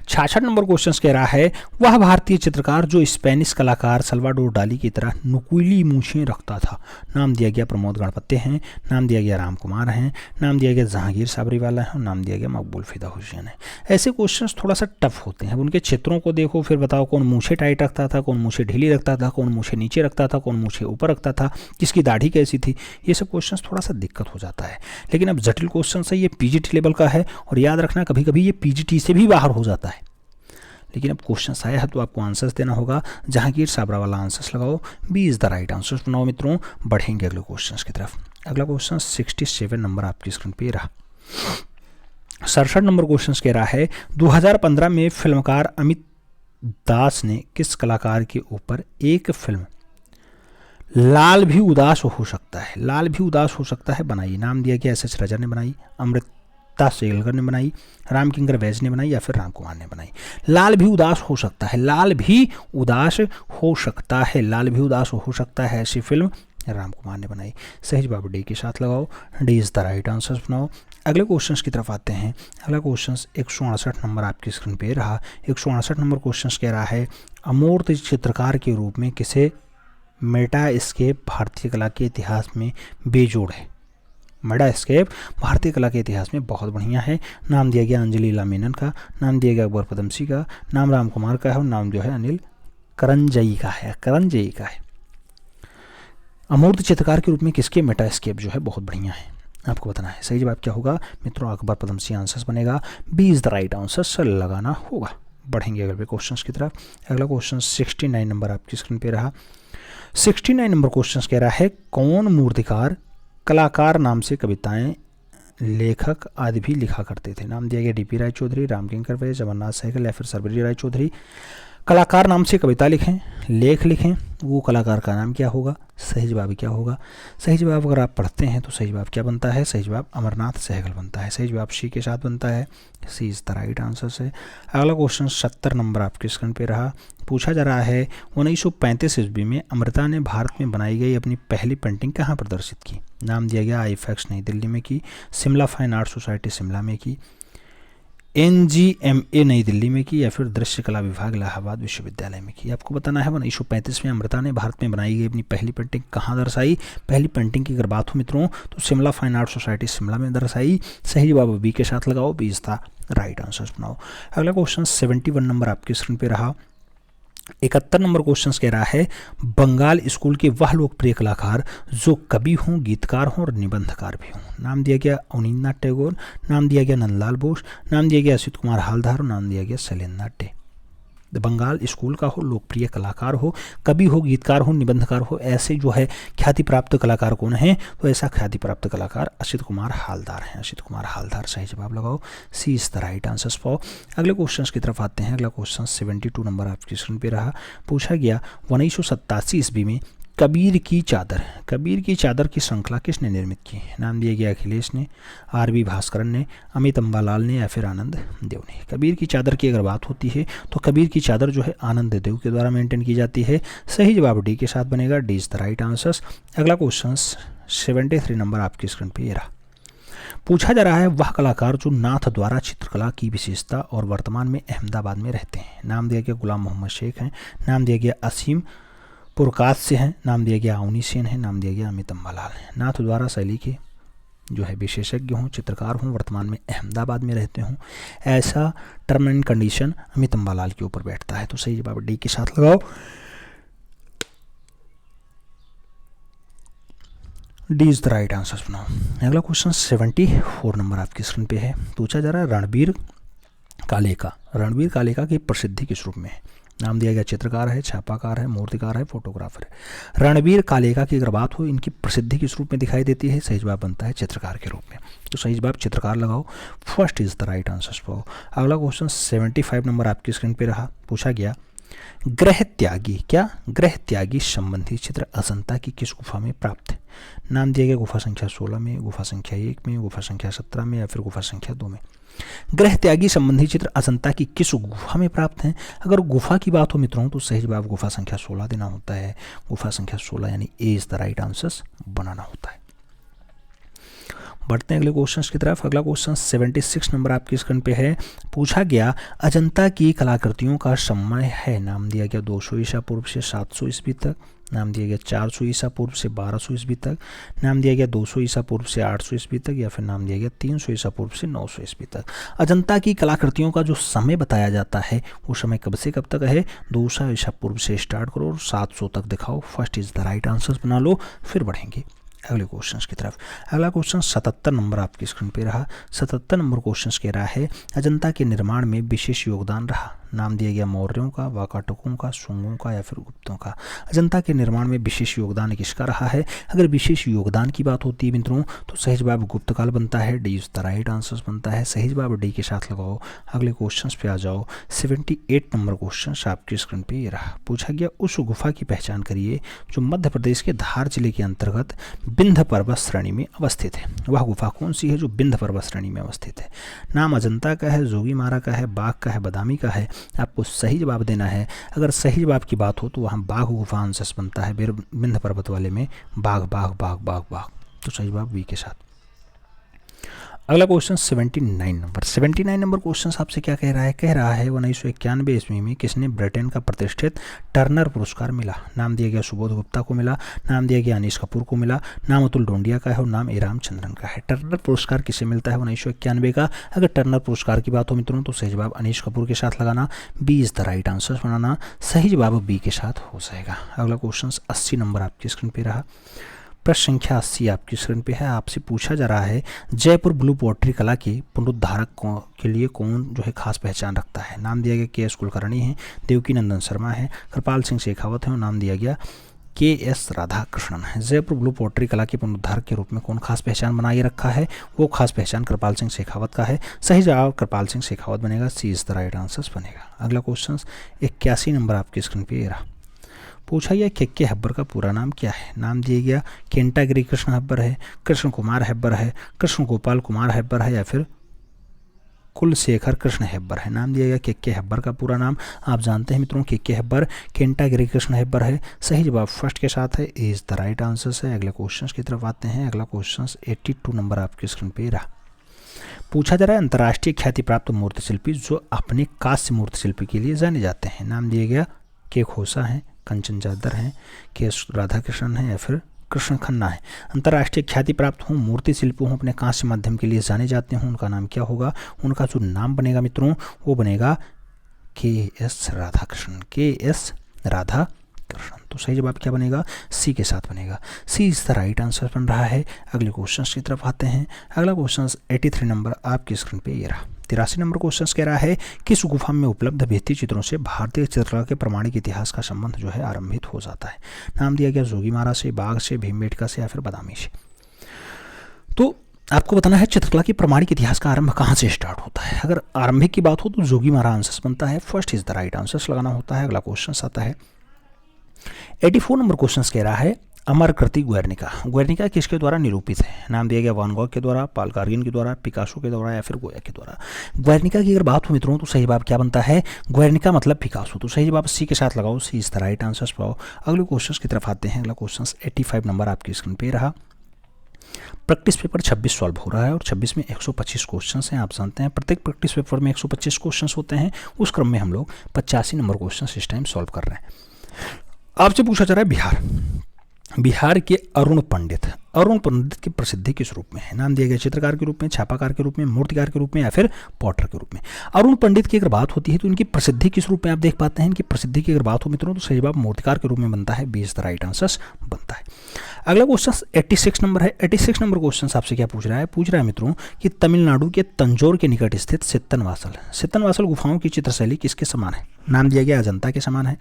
66 नंबर क्वेश्चन कह रहा है वह भारतीय चित्रकार जो स्पेनिश कलाकार सल्वाडोर डाली की तरह नुकीली मूछें रखता था। नाम दिया गया प्रमोद गणपत्य हैं, नाम दिया गया राम कुमार हैं, नाम दिया गया जहांगीर साबरीवाला है और नाम दिया गया मकबूल फिदा हुसैन है। ऐसे क्वेश्चंस थोड़ा सा टफ होते हैं। अब उनके क्षेत्रों को देखो, फिर बताओ कौन मूछें टाइट रखता था, कौन मूछें ढीली रखता था, कौन मूछें नीचे रखता था, कौन मूछें ऊपर रखता था, किसकी दाढ़ी कैसी थी। ये सब क्वेश्चंस थोड़ा सा दिक्कत हो जाता है। लेकिन अब जटिल क्वेश्चन है, ये पीजीटी लेवल का है और याद रखना कभी कभी ये पीजीटी से भी बाहर हो जाता है। लेकिन अब क्वेश्चन आया है तो आपको आंसर्स देना होगा। जहांगीर साबरा वाला आंसर्स लगाओ, B is the right answer बनाओ मित्रों। बढ़ेंगे अगले क्वेश्चन की तरफ। अगला क्वेश्चन 67 नंबर आपकी स्क्रीन पे रहा। 67 नंबर क्वेश्चन कह रहा है 2015 में फिल्मकार अमित दास ने किस कलाकार के ऊपर एक फिल्म लाल भी उदास हो सकता है, लाल भी उदास हो सकता है बनाई। नाम दिया गया एस राजा ने बनाई, अमृता सेलकर ने बनाई, राम किंकर वैज ने बनाई या फिर राम कुमार ने बनाई। लाल भी उदास हो सकता है, लाल भी उदास हो सकता है, लाल भी उदास हो सकता है, ऐसी फिल्म राम कुमार ने बनाई। सही जवाब डी के साथ लगाओ, D is the right answer बनाओ। अगले क्वेश्चन की तरफ आते हैं। अगला क्वेश्चन 168 नंबर आपकी स्क्रीन पे रहा। 168 नंबर क्वेश्चन कह रहा है अमूर्त चित्रकार के रूप में किसे मेटा स्केप भारतीय कला के इतिहास में बेजोड़ है। मेटा स्केप भारतीय कला के इतिहास में बहुत बढ़िया है। नाम दिया गया अंजलि लीला मेनन का, नाम दिया गया अकबर पदमसी का, नाम राम कुमार का है और नाम जो है अनिल करंजई का है, करंजई का है। अमूर्त चित्रकार के रूप में किसके मेटा स्केप जो है बहुत बढ़िया है, आपको बताना है। सही जवाब क्या होगा मित्रों, अकबर पदमसी आंसर्स बनेगा, B is the right answer लगाना होगा। बढ़ेंगे अगले क्वेश्चन की तरफ। अगला क्वेश्चन 69 नंबर आपकी स्क्रीन पे रहा। 69 नंबर क्वेश्चन कह रहा है कौन मूर्तिकार कलाकार नाम से कविताएं लेखक आदि भी लिखा करते थे। नाम दिया गया डीपी राय चौधरी, रामकिंकर वैज, अमरनाथ सहगल या फिर सरबरी राय चौधरी। कलाकार नाम से कविता लिखें, लेख लिखें, वो कलाकार का नाम क्या होगा, सही जवाब क्या होगा। सही जवाब अगर आप पढ़ते हैं तो सही जवाब क्या बनता है, सही जवाब अमरनाथ सहगल बनता है। सही जवाब सी के साथ बनता है, सी इज द राइट आंसर से। अगला क्वेश्चन 70 नंबर आपके स्क्रीन पे रहा। पूछा जा रहा है 1935 ईस्वी में अमृता ने भारत में बनाई गई अपनी पहली पेंटिंग कहाँ प्रदर्शित की। नाम दिया गया आईफैक्स नई दिल्ली में की, Shimla fine art society Shimla में की, NGMA नई दिल्ली में की या फिर दृश्य कला विभाग इलाहाबाद विश्वविद्यालय में की। आपको बताना है 1935 में अमृता ने भारत में बनाई गई अपनी पहली पेंटिंग कहाँ दर्शाई। पहली पेंटिंग की अगर बात हो मित्रों तो Shimla fine art society Shimla में दर्शाई। सही जवाब बी के साथ लगाओ, B is the right answer बनाओ। अगला क्वेश्चन 71 नंबर आपके स्क्रीन पे रहा। 71 नंबर क्वेश्चन कह रहा है बंगाल स्कूल के वह लोकप्रिय कलाकार जो कवि हों, गीतकार हों और निबंधकार भी हों। नाम दिया गया अवनींद्रनाथ टैगोर, नाम दिया गया नंदलाल बोस, नाम दिया गया असित कुमार हालदार और नाम दिया गया शैलेंद्रनाथ डे। बंगाल स्कूल का हो, लोकप्रिय कलाकार हो, कवि हो, गीतकार हो, निबंधकार हो, ऐसे जो है ख्याति प्राप्त कलाकार कौन है, तो ऐसा ख्याति प्राप्त कलाकार असित कुमार हालदार हैं। असित कुमार हालदार सही जवाब लगाओ, C is the right answer for. अगले क्वेश्चन की तरफ आते हैं। अगला क्वेश्चन 72 नंबर आपकी स्क्रीन पे रहा। पूछा गया 1987 ईस्वी में कबीर की चादर की श्रृंखला किसने निर्मित की। नाम दिया गया अखिलेश ने, RB भास्करन ने, अमित अम्बालाल ने या फिर आनंद देव ने। कबीर की चादर की अगर बात होती है तो कबीर की चादर जो है आनंद देव के द्वारा मेंटेन की जाती है। सही जवाब डी के साथ बनेगा, D is the right answer. अगला क्वेश्चन 73 नंबर आपकी स्क्रीन पर ये रहा। पूछा जा रहा है वह कलाकार जो नाथ द्वारा चित्रकला की विशेषता और वर्तमान में अहमदाबाद में रहते हैं। नाम दिया गया गुलाम मोहम्मद शेख हैं, नाम दिया गया असीम पुरकात से हैं, नाम दिया गया अवनी सेन है, नाम दिया गया अमित अम्बालाल है। नाथ द्वारा शैली के जो है विशेषज्ञ हों, चित्रकार हों, वर्तमान में अहमदाबाद में रहते हों, ऐसा term and condition Amit Ambalal के ऊपर बैठता है। तो सही जवाब डी के साथ लगाओ, D is the right answer बनाओ। अगला क्वेश्चन 74 नंबर आपकी स्क्रीन पे है। पूछा जा रहा है रणबीर कालेका की प्रसिद्धि किस रूप में है। नाम दिया गया चित्रकार है, छापाकार है, मूर्तिकार है, फोटोग्राफर है। रणबीर कालेका की अगर बात हो, इनकी प्रसिद्धि किस रूप में दिखाई देती है। सही जवाब बनता है चित्रकार के रूप में। तो सही जवाब चित्रकार लगाओ, first is the right answer for. अगला क्वेश्चन 75 नंबर आपकी स्क्रीन पे रहा। पूछा गया ग्रह त्यागी संबंधी चित्र अजंता की किस गुफा में प्राप्त है। नाम दिया गया गुफा संख्या 16 में, गुफा संख्या 1 में, गुफा संख्या 17 में या फिर गुफा संख्या 2 में। ग्रह त्यागी संबंधी चित्र अजंता की किस गुफा में प्राप्त हैं। अगर गुफा की बात हो मित्रों तो सही जवाब गुफा संख्या 16 देना होता है। गुफा संख्या 16 यानी ए इज द राइट आंसर बनाना होता है। बढ़ते हैं अगले क्वेश्चन की तरफ। अगला क्वेश्चन 76 नंबर आपकी स्क्रीन पे है। पूछा गया अजंता की कलाकृतियों का समय है। नाम दिया गया 200 ईसा पूर्व से 700 ईस्वी तक, नाम दिया गया 400 ईसा पूर्व से 1200 ईस्वी तक, नाम दिया गया 200 ईसा पूर्व से 800 ईस्वी तक, या फिर नाम दिया गया 300 ईसा पूर्व से 900 ईस्वी तक। अजंता की कलाकृतियों का जो समय बताया जाता है वो समय कब से कब तक है? 200 ईसा पूर्व से स्टार्ट करो और 700 तक दिखाओ। First is the right answer बना लो, फिर बढ़ेंगे अगले क्वेश्चन की तरफ। अगला क्वेश्चन 77 नंबर आपकी स्क्रीन पे रहा। 77 नंबर क्वेश्चन कह रहा है अजंता के निर्माण में विशेष योगदान रहा। नाम दिया गया मौर्यों का, वाकाटकों का, शुंगों का, या फिर गुप्तों का। अजंता के निर्माण में विशेष योगदान किसका रहा है? अगर विशेष योगदान की बात होती है मित्रों तो सही जवाब गुप्त काल बनता है, D is the right answer बनता है। सही जवाब डी के साथ लगाओ। अगले क्वेश्चन पे आ जाओ। 78 नंबर क्वेश्चन आपकी स्क्रीन पे ये रहा। पूछा गया उस गुफा की पहचान करिए जो मध्य प्रदेश के धार जिले के अंतर्गत विंध्य पर्वत श्रेणी में अवस्थित है। वह गुफा कौन सी है जो विंध्य पर्वत श्रेणी में अवस्थित है? नाम अजंता का है, जोगीमारा का है, बाघ का है, बादामी का है। आपको सही जवाब देना है। अगर सही जवाब की बात हो तो वहाँ बाघ गुफा आंसर बनता है। विंध्य पर्वत वाले में बाघ बाघ बाघ बाघ बाघ, तो सही जवाब बी के साथ। अगला क्वेश्चन 79 नंबर क्वेश्चन आपसे क्या कह रहा है? कह रहा है 1991 ईस्वी में किसने ब्रिटेन का प्रतिष्ठित टर्नर पुरस्कार मिला? नाम दिया गया सुबोध गुप्ता को मिला, नाम दिया गया अनीश कपूर को मिला, नाम अतुल डोंडिया का है और नाम इराम चंद्रन का है। टर्नर पुरस्कार किसे मिलता है 1991 का? अगर टर्नर पुरस्कार की बात हो मित्रों तो सही जवाब अनीश कपूर के साथ लगाना, B is the right answer बनाना। सही जवाब बी के साथ हो जाएगा। अगला क्वेश्चन 80 नंबर आपकी स्क्रीन पे रहा। प्रश्न संख्या 80 आपकी स्क्रीन पे है। आपसे पूछा जा रहा है जयपुर ब्लू पोट्री कला के पुनरुद्धारक के लिए कौन जो है खास पहचान रखता है? नाम दिया गया के.एस. कुलकर्णी है, देवकी नंदन शर्मा है, कृपाल सिंह शेखावत है और नाम दिया गया के.एस. राधाकृष्णन है। जयपुर ब्लू पोट्री कला के पुनरुद्धारक के रूप में कौन खास पहचान बनाए रखा है? वो खास पहचान कृपाल सिंह शेखावत का है। सही जवाब कृपाल सिंह शेखावत बनेगा, सी इज द राइट आंसर बनेगा। अगला क्वेश्चन 81 नंबर आपकी स्क्रीन पे रहा। पूछा गया के हेब्बर का पूरा नाम क्या है? नाम दिया गया केंटागिरी कृष्ण हेब्बर है, कृष्ण कुमार हेब्बर है, कृष्ण गोपाल कुमार हेब्बर है, या फिर कुलशेखर कृष्ण हेब्बर है। नाम दिया गया के हेब्बर का पूरा नाम आप जानते हैं मित्रों, के हेब्बर केंटागिरी कृष्ण हेब्बर है। सही जवाब फर्स्ट के साथ है, इज द राइट आंसर है। अगले क्वेश्चन की तरफ आते हैं। अगला क्वेश्चन 82 नंबर आपकी स्क्रीन पे रहा। पूछा जा रहा है अंतर्राष्ट्रीय ख्याति प्राप्त मूर्ति शिल्पी जो अपने कांस्य मूर्ति शिल्पी के लिए जाने जाते हैं। नाम दिया गया के खोसा है, कंचन जादर हैं, के राधाकृष्णन है, या फिर कृष्ण खन्ना है। अंतर्राष्ट्रीय ख्याति प्राप्त हों मूर्ति शिल्पी हों अपने कांस्य माध्यम के लिए जाने जाते हों, उनका नाम क्या होगा? उनका जो नाम बनेगा मित्रों वो बनेगा के.एस. राधाकृष्णन, के.एस. राधाकृष्णन। तो सही जवाब क्या बनेगा? सी के साथ बनेगा, सी इज द राइट आंसर बन रहा है। अगले क्वेश्चन की तरफ आते हैं। अगला क्वेश्चन 83 नंबर आपकी स्क्रीन पे ये रहा। 83 नंबर क्वेश्चन कह रहा है किस गुफा में उपलब्ध भित्ति चित्रों से भारतीय चित्रकला के प्रमाणिक इतिहास का संबंध जो है आरंभित हो जाता है? नाम दिया गया जोगीमारा से, बाघ से, भीमबेटका से, या फिर बादामी से। तो आपको बताना है चित्रकला की प्रमाणिक इतिहास का आरंभ कहाँ से स्टार्ट होता है। अगर आरंभिक की बात हो तो जोगीमारा आंसर बनता है, first is the right answer लगाना होता है। अगला क्वेश्चन आता है 84 नंबर क्वेश्चन कह रहा है अमरकृति गुएर्निका। गुएर्निका किसके द्वारा निरूपित है? नाम दिया गया वान गॉग के द्वारा, पाल गार्गिन के द्वारा, पिकासो के द्वारा, या फिर गोया के द्वारा। गुएर्निका की अगर बात हो मित्रों तो सही जवाब क्या बनता है? गुएर्निका मतलब पिकासो, तो सही जवाब सी के साथ लगाओ, C is the right answer पाओ। अगले क्वेश्चन की तरफ आते हैं। अगला क्वेश्चन 85 नंबर आपकी स्क्रीन पे रहा। प्रैक्टिस पेपर 26 सॉल्व हो रहा है और 26 में 125 क्वेश्चन हैं। आप जानते हैं प्रत्येक प्रैक्टिस पेपर में 125 क्वेश्चन होते हैं, उस क्रम में हम लोग 85 नंबर क्वेश्चन इस टाइम सॉल्व कर रहे हैं। आपसे पूछा जा रहा है बिहार के अरुण पंडित की प्रसिद्धि किस रूप में है? नाम दिया गया चित्रकार के रूप में, छापाकार के रूप में, मूर्तिकार के रूप में, या फिर पॉटर के रूप में। अरुण पंडित की अगर बात होती है तो इनकी प्रसिद्धि किस रूप में आप देख पाते हैं? इनकी प्रसिद्धि की अगर बात हो मित्रों तो सही जवाब मूर्तिकार के रूप में बनता है, B is the right answer बनता है। अगला क्वेश्चन 86 नंबर है। 86 नंबर क्वेश्चन आपसे क्या पूछ रहा है? पूछ रहा है मित्रों कि तमिलनाडु के तंजौर के निकट स्थित सित्तनवासल गुफाओं की चित्रशैली किसके समान है? नाम दिया गया अजंता के समान है,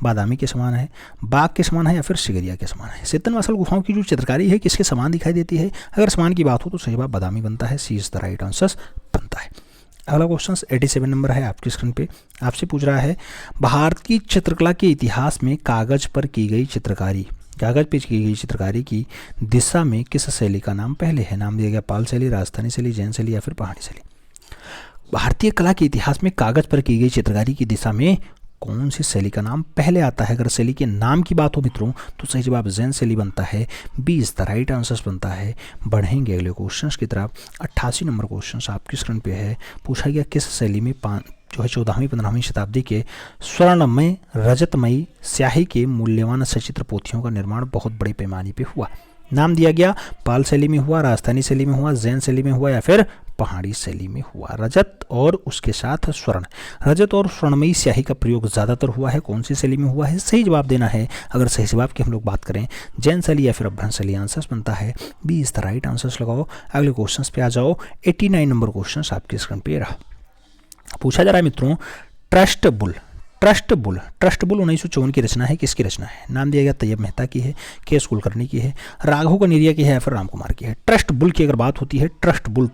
बादामी के समान है, बाघ के समान है, या फिर सिगरिया के समान है। सित्तनवासल गुफाओं की जो चित्रकारी है किसके समान दिखाई देती है? अगर समान की बात हो तो सही जवाब बादामी बनता है, सी इज द राइट आंसर बनता है। अगला क्वेश्चन 87 नंबर है आपकी स्क्रीन पे। आपसे पूछ रहा है भारत की चित्रकला के इतिहास में कागज पे की गई चित्रकारी की दिशा में किस शैली का नाम पहले है? नाम दिया गया पाल शैली, राजस्थानी शैली, जैन शैली, या फिर पहाड़ी शैली। भारतीय कला के इतिहास में कागज पर की गई चित्रकारी की दिशा में कौन सी शैली का नाम पहले आता है? अगर शैली के नाम की बात हो मित्रों तो सही जवाब जैन शैली बनता है, B is the right answer बनता है। बढ़ेंगे अगले क्वेश्चन की तरफ। 88 नंबर क्वेश्चन आपकी स्क्रीन पे है। पूछा गया किस शैली में जो है 14वीं-15वीं शताब्दी के स्वर्णमय रजतमयी स्याही के मूल्यवान सचित्र पोथियों का निर्माण बहुत बड़े पैमाने पे हुआ? नाम दिया गया पाल शैली में हुआ, राजस्थानी शैली में हुआ, जैन शैली में हुआ या फिर पहाड़ी शैली में हुआ। रजत और उसके साथ स्वर्ण, रजत और स्वर्णमयी स्याही का प्रयोग ज़्यादातर हुआ है, कौन सी शैली में हुआ है? सही जवाब देना है। अगर सही जवाब की हम लोग बात करें जैन शैली या फिर अभ्रंश शैली, आंसर बनता है B is the right answer लगाओ। अगले क्वेश्चन पे आ जाओ। 89 नंबर क्वेश्चन आपके स्क्रीन पे रहा। पूछा जा रहा है मित्रों ट्रस्ट बुल 1954 की रचना है, किसकी रचना है? नाम दिया गया तैयब मेहता की है, के.एस. कुलकर्णी की है, राघव कनेरिया की है या फिर राम कुमार की है? ट्रस्ट बुल की अगर बात होती है, ट्रस्ट बुल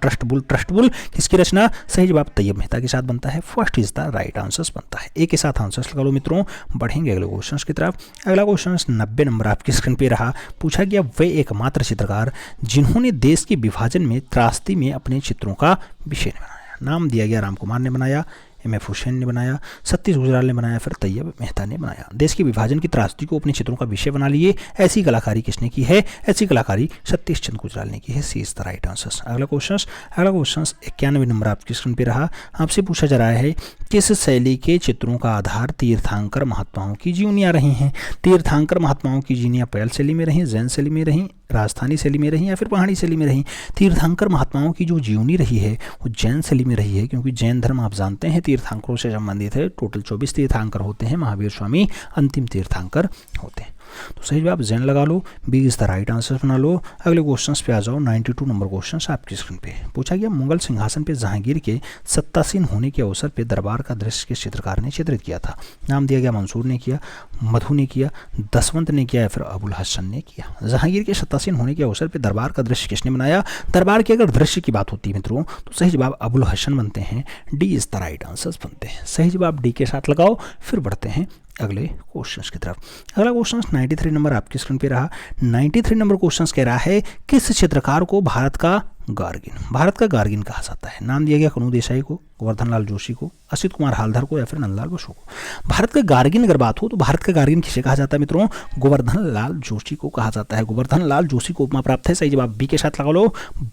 किसकी रचना? सही जवाब तैयब मेहता के साथ बनता है, first is the right answer बनता है। एक के साथ आंसर लगा लो मित्रों। बढ़ेंगे अगले क्वेश्चन की तरफ। अगला क्वेश्चन 90 नंबर आपकी स्क्रीन पे रहा। पूछा गया वे एकमात्र चित्रकार जिन्होंने देश के विभाजन में त्रासदी में अपने चित्रों का विषय बनाया। नाम दिया गया राम कुमार ने बनाया, M.F. हुसैन ने बनाया, सतीश गुजराल ने बनाया, फिर तैयब मेहता ने बनाया। देश के विभाजन की त्रासदी को अपने चित्रों का विषय बना लिए। ऐसी कलाकारी किसने की है? ऐसी कलाकारी सतीश चंद्र गुजराल ने की है, सी इज द राइट आंसर। अगला क्वेश्चन 91 नंबर आपकी स्क्रीन पे रहा। आपसे पूछा जा रहा है किस शैली के चित्रों का आधार तीर्थंकर महात्माओं की जीवनियाँ रही हैं? तीर्थंकर महात्माओं की जीवनियाँ पैल शैली में रहीं, जैन शैली में रहीं, राजस्थानी शैली में रही या फिर पहाड़ी शैली में रही? तीर्थंकर महात्माओं की जो जीवनी रही है वो जैन शैली में रही है, क्योंकि जैन धर्म आप जानते हैं तीर्थंकरों से संबंधित है। टोटल 24 तीर्थंकर होते हैं, महावीर स्वामी अंतिम तीर्थंकर होते हैं। तो सही जवाब जैन लगा लो, B is the right answer बना लो। अगले क्वेश्चन पे आ जाओ। 92 नंबर क्वेश्चन आपकी स्क्रीन पे। पूछा गया मुगल सिंहासन पे जहांगीर के सत्तासीन होने के अवसर पे दरबार का दृश्य किस चित्रकार ने चित्रित किया था? नाम दिया गया मंसूर ने किया, मधु ने किया, दसवंत ने किया या फिर अबुल हसन ने किया। जहांगीर के सत्तासीन होने के अवसर पे दरबार का दृश्य किसने बनाया? दरबार के अगर दृश्य की बात होती है मित्रों तो सही जवाब अबुल हसन बनते हैं, D is the right answer बनते हैं। सही जवाब डी के साथ लगाओ। फिर बढ़ते हैं अगले क्वेश्चन की तरफ। अगला क्वेश्चन 93 नंबर आपकी स्क्रीन पे रहा। 93 नंबर क्वेश्चन कह रहा है किस चित्रकार को भारत का गार्गिन कहा जाता है? नाम दिया गया कनू देसाई को, गोवर्धन लाल जोशी को, असित कुमार हालधर को या फिर नंदलाल बसु को। भारत का गार्गिन अगर बात हो तो भारत का गार्गिन किसे कहा जाता है मित्रों? गोवर्धन लाल जोशी को कहा जाता है। गोवर्धन लाल जोशी को उपमा प्राप्त है, सही जवाब बी के साथ लगा लो।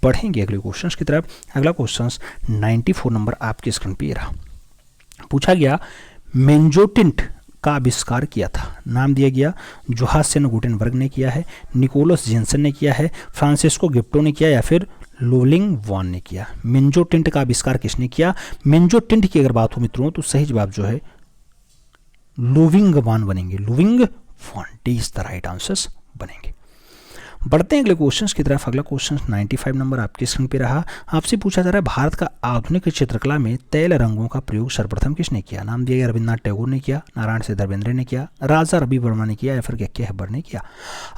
बढ़ेंगे अगले क्वेश्चन की तरफ। अगला क्वेश्चन 94 नंबर आपकी स्क्रीन पे रहा। पूछा गया मेंजोटिंट का आविष्कार किया था? नाम दिया गया जोहान्सेन गुटेनबर्ग ने किया है, निकोलस जेंसन ने किया है, फ्रांसिस्को गिप्टो ने किया या फिर लोलिंग वॉन ने किया। मेंजोटिंट का आविष्कार किसने किया? मेंजोटिंट की अगर बात हो मित्रों तो सही जवाब जो है लुविंग वॉन बनेंगे, Ludwig van, D is the right answer बनेंगे। बढ़ते हैं अगले क्वेश्चन की तरफ। अगला क्वेश्चन 95 नंबर आपके स्क्रीन पे रहा। आपसे पूछा जा रहा है भारत का आधुनिक चित्रकला में तैल रंगों का प्रयोग सर्वप्रथम किसने किया? नाम दिया गया रविन्द्रनाथ टैगोर ने किया, नारायण से धर्मेंद्र ने किया, राजा रवि वर्मा ने किया या फिर के हब्बर ने किया।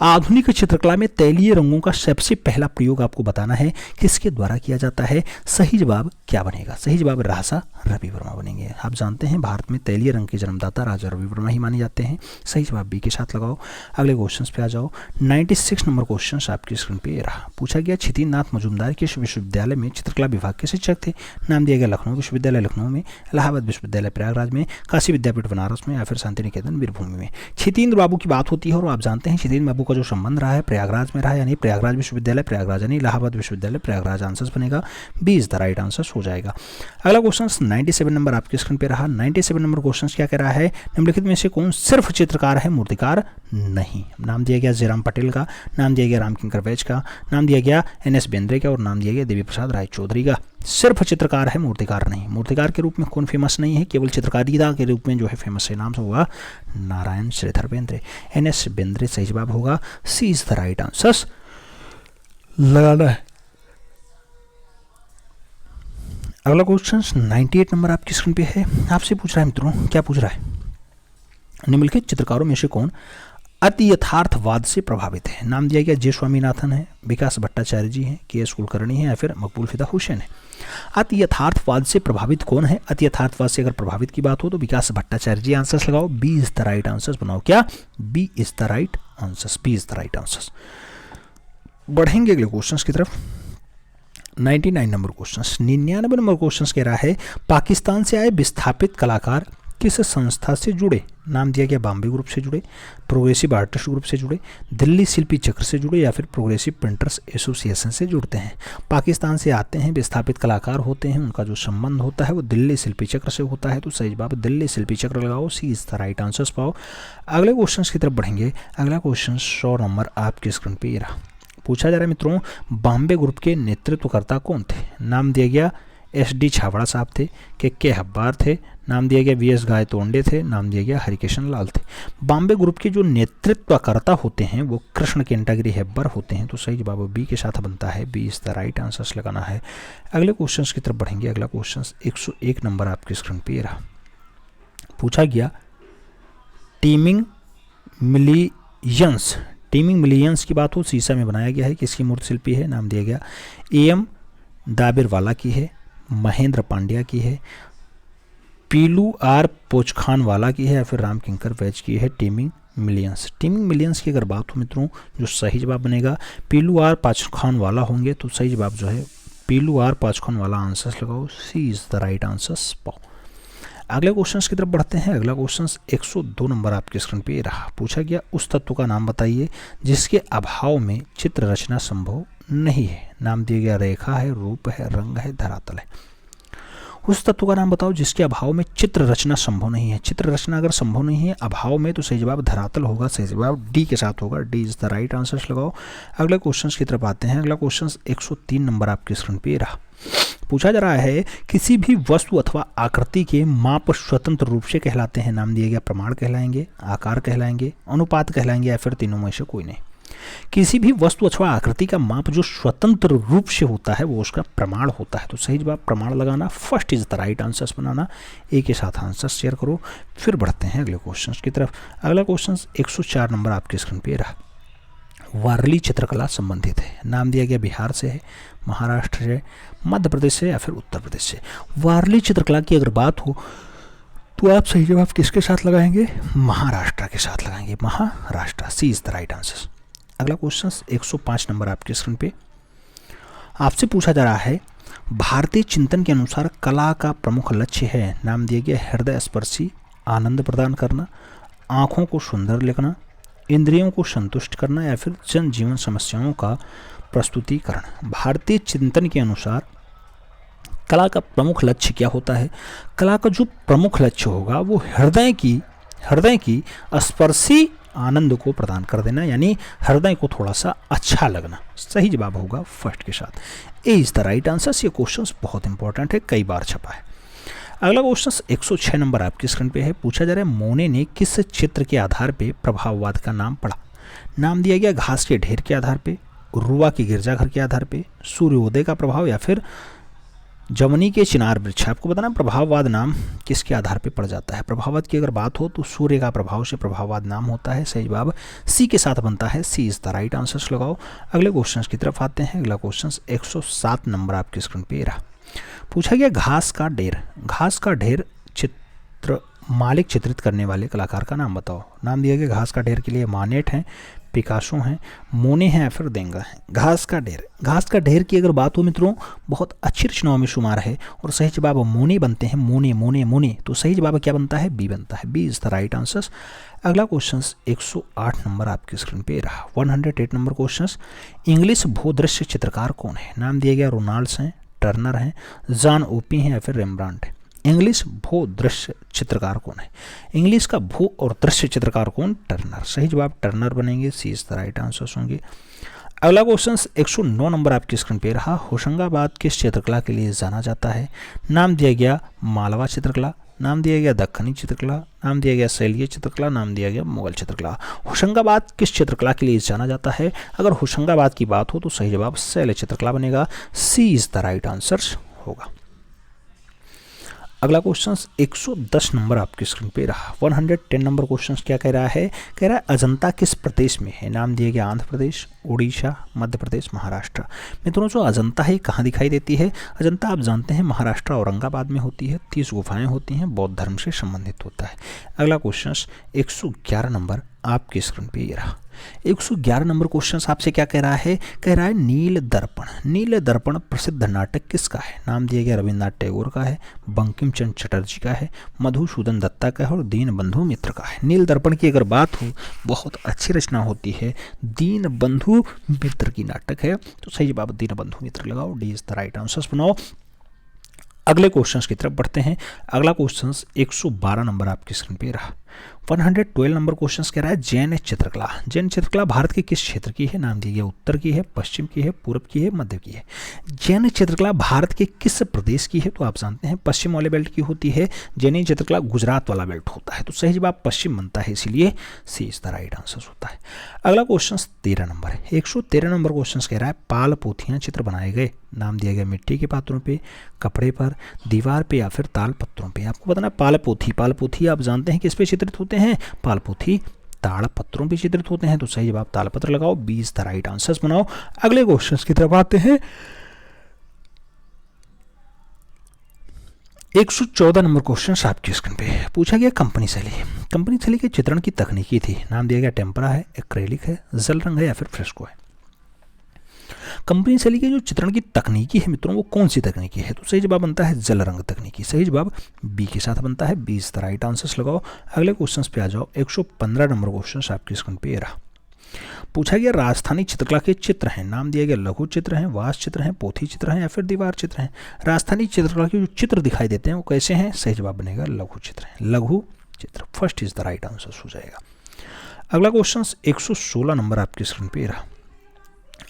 आधुनिक चित्रकला में तैलीय रंगों का सबसे पहला प्रयोग आपको बताना है किसके द्वारा किया जाता है। सही जवाब क्या बनेगा? सही जवाब राजा रवि वर्मा बनेंगे। आप जानते हैं भारत में तैलीय रंग के जन्मदाता राजा रवि वर्मा ही माने जाते हैं। सही जवाब बी के साथ लगाओ। अगले क्वेश्चन पे आ जाओ। 96 नंबर क्वेश्चन आपकी स्क्रीन पे रहा। पूछा गया छितिननाथ मजूमदार किस विश्वविद्यालय में चित्रकला विभाग के शिक्षक थे? नाम दिया गया लखनऊ विश्वविद्यालय लखनऊ में, इलाहाबाद विश्वविद्यालय प्रयागराज में, काशी विद्यापीठ बनारस में या फिर शांति निकेतन वीरभूमि में। छितेंद्र बाबू की बात होती है और आप जानते हैं छितेंद्र बाबू का जो संबंध रहा है प्रयागराज में रहा, यानी प्रयागराज विश्वविद्यालय प्रयागराज, यानी इलाहाबाद विश्वविद्यालय प्रयागराज आंसर बनेगा, B is the right answer हो जाएगा। अगला क्वेश्चन 97 नंबर आपके स्क्रीन पे रहा। 97 नंबर क्वेश्चन क्या कह रहा है? निम्नलिखित में से कौन सिर्फ चित्रकार है मूर्तिकार नहीं? नाम दिया गया जयराम पटेल का, नाम दिया गया रामकिंकर वैज का, नाम दिया गया NS बेंद्रे का और नाम दिया गया देवी प्रसाद राय चौधरी का। सिर्फ चित्रकार है मूर्तिकार नहीं। मूर्तिकार के रूप में कौन फेमस नहीं है? केवल चित्रकारिता के रूप में जो है फेमस है, नाम से होगा नारायण श्रीधर बेंद्रे, NS बेंद्रे सही जवाब होगा, सी इज द राइट आंसर लगाना है। अगला क्वेश्चन 98 नंबर आपकी स्क्रीन पे है। आपसे पूछ रहा है मित्रों, क्या पूछ रहा है? निम्नलिखित चित्रकारों में से कौन अति यथार्थवाद से प्रभावित है? नाम दिया गया जे स्वामीनाथन है, विकास भट्टाचार्य जी हैं, के.एस. कुलकर्णी है या फिर मकबूल फिदा हुसैन है। अति यथार्थवाद से प्रभावित कौन है? अति यथार्थवाद से अगर प्रभावित की बात हो तो विकास भट्टाचार्य जी। आंसर लगाओ, B is the right answer बनाओ। क्या? B is the right answer, B is the right answer. बढ़ेंगे अगले क्वेश्चन की तरफ। 99 नंबर क्वेश्चन 99 नंबर क्वेश्चन कह रहा है पाकिस्तान से आए विस्थापित कलाकार किस संस्था से जुड़े? नाम दिया गया बॉम्बे ग्रुप से जुड़े, प्रोग्रेसिव आर्टिस्ट ग्रुप से जुड़े, दिल्ली शिल्पी चक्र से जुड़े या फिर प्रोग्रेसिव प्रिंटर्स एसोसिएशन से जुड़ते हैं। पाकिस्तान से आते हैं, विस्थापित कलाकार होते हैं, उनका जो संबंध होता है वो दिल्ली शिल्पी चक्र से होता है, तो सही जवाब दिल्ली शिल्पी चक्र लगाओ, C is the right answers पाओ। अगले क्वेश्चन की तरफ बढ़ेंगे। अगला क्वेश्चन 100 नंबर आपकी स्क्रीन पर ये रहा। पूछा जा रहा है मित्रों, बॉम्बे ग्रुप के नेतृत्वकर्ता कौन थे? नाम दिया गया SD छाबड़ा साहब थे, के हब्बार थे, नाम दिया गया VS गायतोंडे थे, नाम दिया गया हरिकिशन लाल थे। बॉम्बे ग्रुप के जो नेतृत्वकर्ता होते हैं वो कृष्ण केंटागिरी हेब्बर होते हैं, तो सही जवाब बी के साथ बनता है, B is the right answers लगाना है। अगले क्वेश्चन की तरफ बढ़ेंगे। अगला क्वेश्चन 101 नंबर आपकी स्क्रीन पे रहा। पूछा गया टीमिंग मिलियंस की बात हो, शीशा में बनाया गया है, किसकी मूर्ति शिल्पी है? नाम दिया गया AM दाबिरवाला की है, महेंद्र पांड्या की है, पीलू R पोचखानवाला की है या फिर राम किंकर वैज की है। टीमिंग मिलियंस की अगर बात हो मित्रों, जो सही जवाब बनेगा पीलू R पोचखानवाला होंगे, तो सही जवाब जो है पीलू R पोचखानवाला आंसर्स लगाओ, C is the right answers पाओ। अगले क्वेश्चन की तरफ बढ़ते हैं। अगला क्वेश्चन 102 नंबर आपके स्क्रीन पे रहा। पूछा गया उस तत्व का नाम बताइए जिसके अभाव में चित्र रचना संभव नहीं है। नाम दिया गया रेखा है, रूप है, रंग है, धरातल है। उस तत्व का नाम बताओ जिसके अभाव में चित्र रचना संभव नहीं है। चित्र रचना अगर संभव नहीं है अभाव में, तो सही जवाब धरातल होगा, सही जवाब डी के साथ होगा, D is the right answers लगाओ। अगले क्वेश्चन की तरफ आते हैं। अगला क्वेश्चन 103 नंबर आपके स्क्रीन पे रहा। पूछा जा रहा है किसी भी वस्तु अथवा आकृति के माप स्वतंत्र रूप से कहलाते हैं। नाम दिया गया प्रमाण कहलाएंगे, आकार कहलाएंगे, अनुपात कहलाएंगे या फिर तीनों में से कोई नहीं। किसी भी वस्तु अथवा आकृति का माप जो स्वतंत्र रूप से होता है वो उसका प्रमाण होता है, तो सही जवाब प्रमाण लगाना, first is the right answers बनाना, ए के साथ आंसर शेयर करो। फिर बढ़ते हैं अगले क्वेश्चन की तरफ। अगला क्वेश्चन 104 नंबर आपके स्क्रीन पे रहा। वारली चित्रकला संबंधित है। नाम दिया गया बिहार से है, महाराष्ट्र से, मध्य प्रदेश से या फिर उत्तर प्रदेश से। वारली चित्रकला की अगर बात हो तो आप सही जवाब किसके साथ लगाएंगे? महाराष्ट्र के साथ लगाएंगे, महाराष्ट्र, सी इज द राइट आंसर। अगला क्वेश्चन 105 नंबर आपके स्क्रीन पे आपसे पूछा जा रहा है भारतीय चिंतन के अनुसार कला का प्रमुख लक्ष्य है। नाम दिया गया हृदय स्पर्शी आनंद प्रदान करना, आँखों को सुंदर लिखना, इंद्रियों को संतुष्ट करना या फिर जनजीवन समस्याओं का प्रस्तुतिकरण। भारतीय चिंतन के अनुसार कला का प्रमुख लक्ष्य क्या होता है? कला का जो प्रमुख लक्ष्य होगा वो हृदय की स्पर्शी आनंद को प्रदान कर देना, यानी हृदय को थोड़ा सा अच्छा लगना। सही जवाब होगा फर्स्ट के साथ, ए इज द राइट आंसर। ये क्वेश्चन बहुत इंपॉर्टेंट है, कई बार छपा है। अगला क्वेश्चन 106 नंबर आपकी स्क्रीन पे है। पूछा जा रहा है मोने ने किस चित्र के आधार पे प्रभाववाद का नाम पढ़ा? नाम दिया गया घास के ढेर के आधार पे, रुआ के गिरजाघर के आधार पे, सूर्योदय का प्रभाव या फिर जमनी के चिनार वृक्ष। आपको बताना प्रभाववाद नाम किसके आधार पे पड़ जाता है। प्रभाववाद की अगर बात हो तो सूर्य का प्रभाव से प्रभाववाद नाम होता है, सही जवाब सी के साथ बनता है, सी इज द राइट आंसर्स लगाओ। अगले क्वेश्चन की तरफ आते हैं। अगला क्वेश्चन 107 नंबर आपकी स्क्रीन पे रहा। पूछा गया घास का ढेर चित्र मालिक चित्रित करने वाले कलाकार का नाम बताओ। नाम दिया गया घास का ढेर के लिए मानेट हैं, पिकासो हैं, मोने हैं या फिर देंगा है। घास का ढेर की अगर बात हो मित्रों बहुत अच्छी रचनाओं में शुमार है और सही जवाब मोने बनते हैं, मोने, तो सही जवाब क्या बनता है? बी बनता है, B is the right answer. अगला क्वेश्चन 108 नंबर आपकी स्क्रीन पे रहा। 108 नंबर क्वेश्चन इंग्लिश भूदृश्य चित्रकार कौन है? नाम दिया गया रोनाल्ड्स हैं, टर्नर हैं, जॉन ओपी हैं या फिर रेम्ब्रांड है। इंग्लिश भू दृश्य चित्रकार कौन है? इंग्लिश का भू और दृश्य चित्रकार कौन? टर्नर। सही जवाब टर्नर बनेंगे, सी इज द राइट आंसर्स होंगे। अगला क्वेश्चन 109 नंबर आपकी स्क्रीन पे रहा। होशंगाबाद किस चित्रकला के लिए जाना जाता है? नाम दिया गया मालवा चित्रकला, नाम दिया गया दक्खनी चित्रकला, नाम दिया गया शैलीय चित्रकला, नाम दिया गया मुगल चित्रकला। होशंगाबाद किस चित्रकला के लिए जाना जाता है? अगर होशंगाबाद की बात हो तो सही जवाब शैलीय चित्रकला बनेगा, सी इज द राइट आंसर होगा। अगला क्वेश्चन 110 नंबर आपकी स्क्रीन पे रहा। 110 नंबर क्वेश्चन क्या कह रहा है? कह रहा है अजंता किस प्रदेश में है? नाम दिया गया आंध्र प्रदेश, उड़ीसा, मध्य प्रदेश, महाराष्ट्र। मित्रों जो अजंता है कहाँ दिखाई देती है? अजंता आप जानते हैं महाराष्ट्र औरंगाबाद में होती है, 30 गुफाएं होती हैं, बौद्ध धर्म से संबंधित होता है। अगला क्वेश्चन 111 नंबर आपकी स्क्रीन पे ये रहा। 111 नंबर क्वेश्चन आपसे क्या कह रहा है? कह रहा है नील दर्पण। नील दर्पण प्रसिद्ध नाटक किसका है? नाम दिया गया रविन्द्रनाथ टैगोर का है, बंकिम चंद्र चटर्जी का है, मधुसूदन दत्ता का है और दीनबंधु मित्र का है। नील दर्पण की अगर बात हो, बहुत अच्छी रचना होती है, दीनबंधु मित्र की नाटक है। तो सही जवाब दीनबंधु मित्र लगाओ, D is the right answer बनाओ। अगले क्वेश्चंस की तरफ बढ़ते हैं। अगला क्वेश्चंस 112 नंबर आपकी स्क्रीन पे रहा। 112 नंबर क्वेश्चंस कह रहा है जैन चित्रकला। जैन चित्रकला भारत के किस क्षेत्र की है? नाम दिया गया उत्तर की है, पश्चिम की है, पूर्व की है, मध्य की है। जैन चित्रकला भारत के किस प्रदेश की है? तो आप जानते हैं पश्चिम वाले बेल्ट की होती है। जैन चित्रकला गुजरात वाला बेल्ट होता है। तो सही जवाब पश्चिम बनता है, इसीलिए सी इज द राइट आंसर होता है। अगला क्वेश्चन 13 नंबर है। 113 नंबर क्वेश्चन कह रहा है पाल पोथियां चित्र बनाए गए। नाम दिया गया मिट्टी के पात्रों पे, कपड़े पर, दीवार पे या फिर ताल पत्रों पे। आपको बताना पाल पोथी आप जानते हैं किस पे चित्रित होते हैं? पाल पोथी ताड़ पत्रों पे चित्रित होते हैं। तो सही जवाब ताल पत्र लगाओ, 20 द राइट आंसर्स बनाओ। अगले क्वेश्चंस की तरफ आते हैं। 114 नंबर क्वेश्चन आपकी स्क्रीन पे पूछा गया कंपनी शैली। कंपनी शैली के चित्रण की तकनीकी थी। नाम दिया गया टेम्परा है, एक्रेलिक है, जल रंग है या फिर फ्रेस्को है। कंपनी शैली के जो चित्रण की तकनीकी है मित्रों, वो कौन सी तकनीकी है? तो सही जवाब बनता है जल रंग तकनीकी। सही जवाब बी के साथ बनता है, 20 द राइट आंसर्स लगाओ। अगले क्वेश्चंस पे आ जाओ। 115 नंबर क्वेश्चन आपकी स्क्रीन पे रहा। पूछा गया राजस्थानी चित्रकला के चित्र हैं। नाम दिया गया लघु चित्र हैं, वास चित्र हैं, पोथी चित्र हैं या फिर दीवार चित्र हैं। राजस्थानी चित्रकला के जो चित्र दिखाई देते हैं वो कैसे हैं? सही जवाब बनेगा लघु चित्र हैं, लघु चित्र। First is the right answer हो जाएगा। अगला क्वेश्चन 116 नंबर आपकी स्क्रीन पे रहा।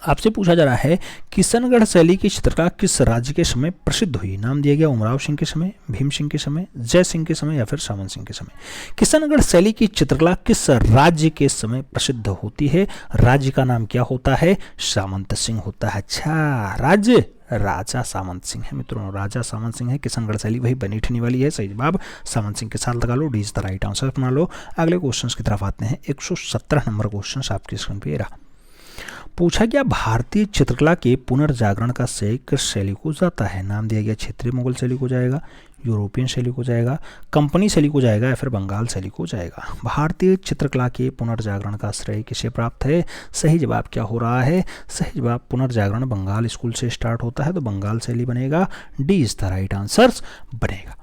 आपसे पूछा जा रहा है किशनगढ़ शैली की चित्रकला किस राज्य के समय प्रसिद्ध हुई? नाम दिया गया उमराव सिंह के समय, भीम सिंह के समय, जय सिंह के समय या फिर सामंत सिंह के समय। किशनगढ़ शैली की चित्रकला किस राज्य के समय प्रसिद्ध होती है? राज्य का नाम क्या होता है? सामंत सिंह होता है। अच्छा, राज्य राजा सामंत सिंह है मित्रों, राजा सामंत सिंह है। किशनगढ़ शैली वही बनी ठनी वाली है। सही जवाब सामंत सिंह के साथ लगा लो, D is the right answer बना लो। अगले क्वेश्चन की तरफ आते हैं। 117 नंबर क्वेश्चन आपकी स्क्रीन पे रहा। पूछा गया भारतीय चित्रकला के पुनर्जागरण का श्रेय किस शैली को जाता है? नाम दिया गया क्षेत्रीय मुगल शैली को जाएगा, यूरोपियन शैली को जाएगा, कंपनी शैली को जाएगा या फिर बंगाल शैली को जाएगा। भारतीय चित्रकला के पुनर्जागरण का श्रेय किसे प्राप्त है? सही जवाब क्या हो रहा है? सही जवाब पुनर्जागरण बंगाल स्कूल से स्टार्ट होता है, तो बंगाल शैली बनेगा, D is the right answer बनेगा।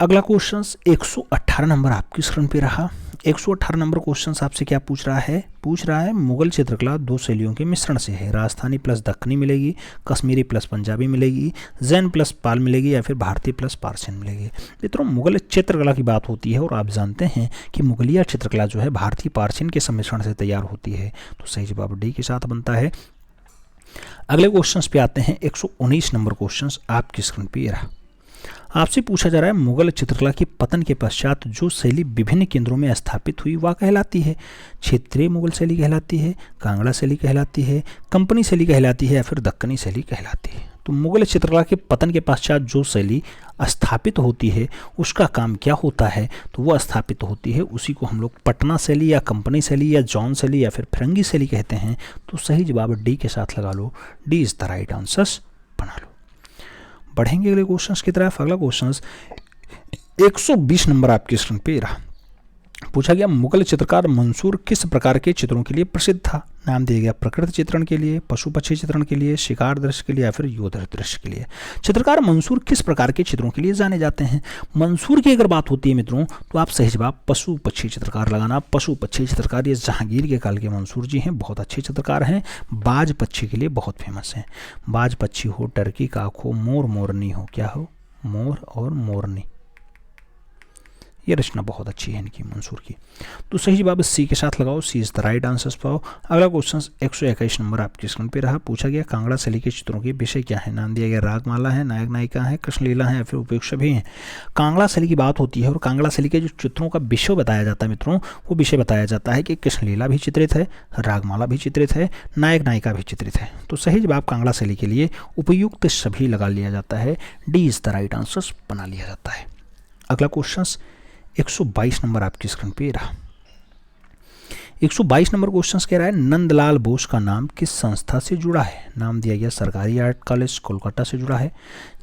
अगला क्वेश्चन 118 नंबर आपकी स्क्रीन पे रहा। 118 नंबर क्वेश्चन आपसे क्या पूछ रहा है? पूछ रहा है मुगल चित्रकला दो शैलियों के मिश्रण से है। राजस्थानी प्लस दक्कनी मिलेगी, कश्मीरी प्लस पंजाबी मिलेगी, जैन प्लस पाल मिलेगी या फिर भारतीय प्लस पारसियन मिलेगी। मित्रों, मुगल चित्रकला की बात होती है और आप जानते हैं कि मुगलिया चित्रकला जो है भारतीय पारसियन के सम्मिश्रण से तैयार होती है। तो सही जवाब डी के साथ बनता है। अगले क्वेश्चन पे आते हैं। 119 नंबर क्वेश्चन आपकी स्क्रीन पे रहा। आपसे पूछा जा रहा है मुगल चित्रकला के पतन के पश्चात जो शैली विभिन्न केंद्रों में स्थापित हुई वह कहलाती है? क्षेत्रीय मुगल शैली कहलाती है, कांगड़ा शैली कहलाती है, कंपनी शैली कहलाती है या फिर दक्कनी शैली कहलाती है? तो मुगल चित्रकला के पतन के पश्चात जो शैली स्थापित होती है उसका काम क्या होता है? तो वह स्थापित होती है, उसी को हम लोग पटना शैली या कंपनी शैली या जॉन शैली या फिर फिरंगी शैली कहते हैं। तो सही जवाब डी के साथ लगा लो, D is the right answer बना लो। बढ़ेंगे अगले क्वेश्चंस की तरफ। अगला क्वेश्चंस 120 नंबर आपकी स्क्रीन पे रहा। पूछा गया मुगल चित्रकार मंसूर किस प्रकार के चित्रों के लिए प्रसिद्ध था? नाम दिया गया प्रकृति चित्रण के लिए, पशु पक्षी चित्रण के लिए, शिकार दृश्य के लिए या फिर युद्ध दृश्य के लिए। चित्रकार मंसूर किस प्रकार के चित्रों के लिए जाने जाते हैं? मंसूर की अगर बात होती है मित्रों तो आप सही जवाब पशु पक्षी चित्रकार लगाना। पशु पक्षी चित्रकार ये जहांगीर के काल के मंसूर जी हैं, बहुत अच्छे चित्रकार हैं। बाज पक्षी के लिए बहुत फेमस हैं। बाज पक्षी हो, टर्की काक हो, मोर मोरनी हो, क्या हो? मोर और मोरनी। ये रचना बहुत अच्छी है इनकी मंसूर की। तो सही जवाब सी के साथ लगाओ, C is the right answer पाओ। अगला क्वेश्चन 121 नंबर आपकी स्क्रीन पे रहा। पूछा गया कांगड़ा शैली के चित्रों के विषय क्या है? नाम दिया गया रागमाला है, नायक नायिका है, कृष्णलीला है या फिर उपयुक्त सभी हैं। कांगड़ा शैली की बात होती है और कांगड़ा शैली के जो चित्रों का विषय बताया जाता है मित्रों, वो विषय बताया जाता है कि कृष्णलीला भी चित्रित है, रागमाला भी चित्रित है, नायक नायिका भी चित्रित है। तो सही जवाब कांगड़ा शैली के लिए उपयुक्त सभी लगा लिया जाता है, D is the right answer बना लिया जाता है। अगला क्वेश्चन 122 नंबर आपकी स्क्रीन पे रहा। 122 नंबर क्वेश्चन कह रहा है नंदलाल बोस का नाम किस संस्था से जुड़ा है। नाम दिया गया सरकारी आर्ट कॉलेज कोलकाता से जुड़ा है,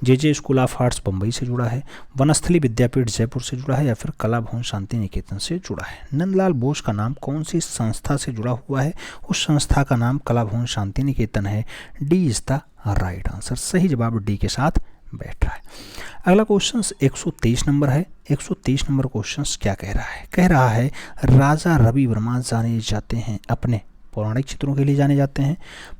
जे स्कूल ऑफ आर्ट्स बम्बई से जुड़ा है, वनस्थली विद्यापीठ जयपुर से जुड़ा है या फिर कला भवन शांति निकेतन से जुड़ा है। नंदलाल बोस का नाम कौन सी संस्था से जुड़ा हुआ है, उस संस्था का नाम कला भवन शांति निकेतन है। D is the right answer, सही जवाब डी के साथ बैठ रहा है। अगला क्वेश्चन 123 नंबर है। 123 नंबर क्वेश्चन क्या कह रहा है, कह रहा है राजा रवि वर्मा जाने जाते हैं अपने पौराणिक चित्रों के लिए जाने जाते हैं,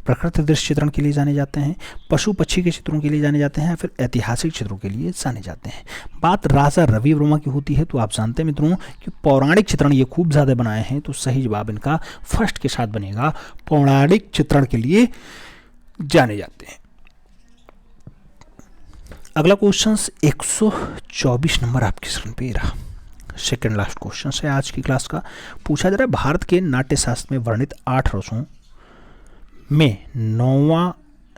प्रकृति दृश्य चित्रण के लिए जाने जाते हैं, पशु पक्षी के चित्रों के लिए जाने जाते हैं या फिर ऐतिहासिक चित्रों के लिए जाने जाते हैं। बात राजा रवि वर्मा की होती है तो आप जानते हैं मित्रों कि पौराणिक चित्रण ये खूब ज़्यादा बनाए हैं, तो सही जवाब इनका फर्स्ट के साथ बनेगा, पौराणिक चित्रण के लिए जाने जाते हैं। अगला क्वेश्चन 124 नंबर आपकी स्क्रीन पे रहा, सेकेंड लास्ट क्वेश्चन है आज की क्लास का। पूछा जा रहा है भारत के नाट्यशास्त्र में वर्णित 8 रसों में 9वां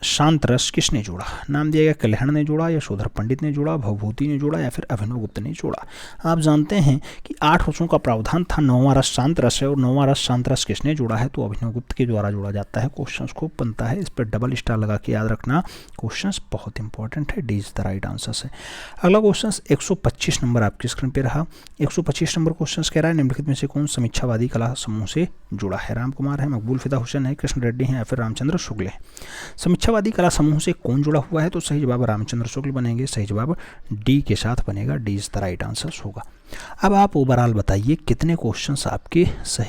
शांत रस किसने जोड़ा। नाम दिया गया कल्याण ने जोड़ा, यशोधर पंडित ने जोड़ा, भवभूति ने जोड़ा या फिर अभिनव गुप्त ने जोड़ा। आप जानते हैं कि 8 रसों का प्रावधान था, 9वां रस शांत रस है और 9वां रस शांत रस किसने जोड़ा है, तो अभिनव गुप्त के द्वारा जोड़ा जाता है। क्वेश्चन को बनता है, इस पर डबल स्टार लगा के याद रखना, क्वेश्चन बहुत इंपॉर्टेंट है, D is the right answer है। अगला क्वेश्चन 125 नंबर आपकी स्क्रीन पर रहा। 125 नंबर क्वेश्चन कह रहा है निम्नलिखित में से कौन समीक्षावादी कला समूह से जुड़ा है। राम कुमार है, मकबूल फिदा हुसैन है, कृष्ण रेड्डी है या फिर रामचंद्र शुक्ल है। समीक्षावादी कला समूह से कौन जुड़ा हुआ है, तो सही जवाब रामचंद्र शुक्ल बनेंगे, सही जवाब डी के साथ बनेगा, D is the right answer होगा। अब आप ओवरऑल बताइए कितने क्वेश्चंस आपके सही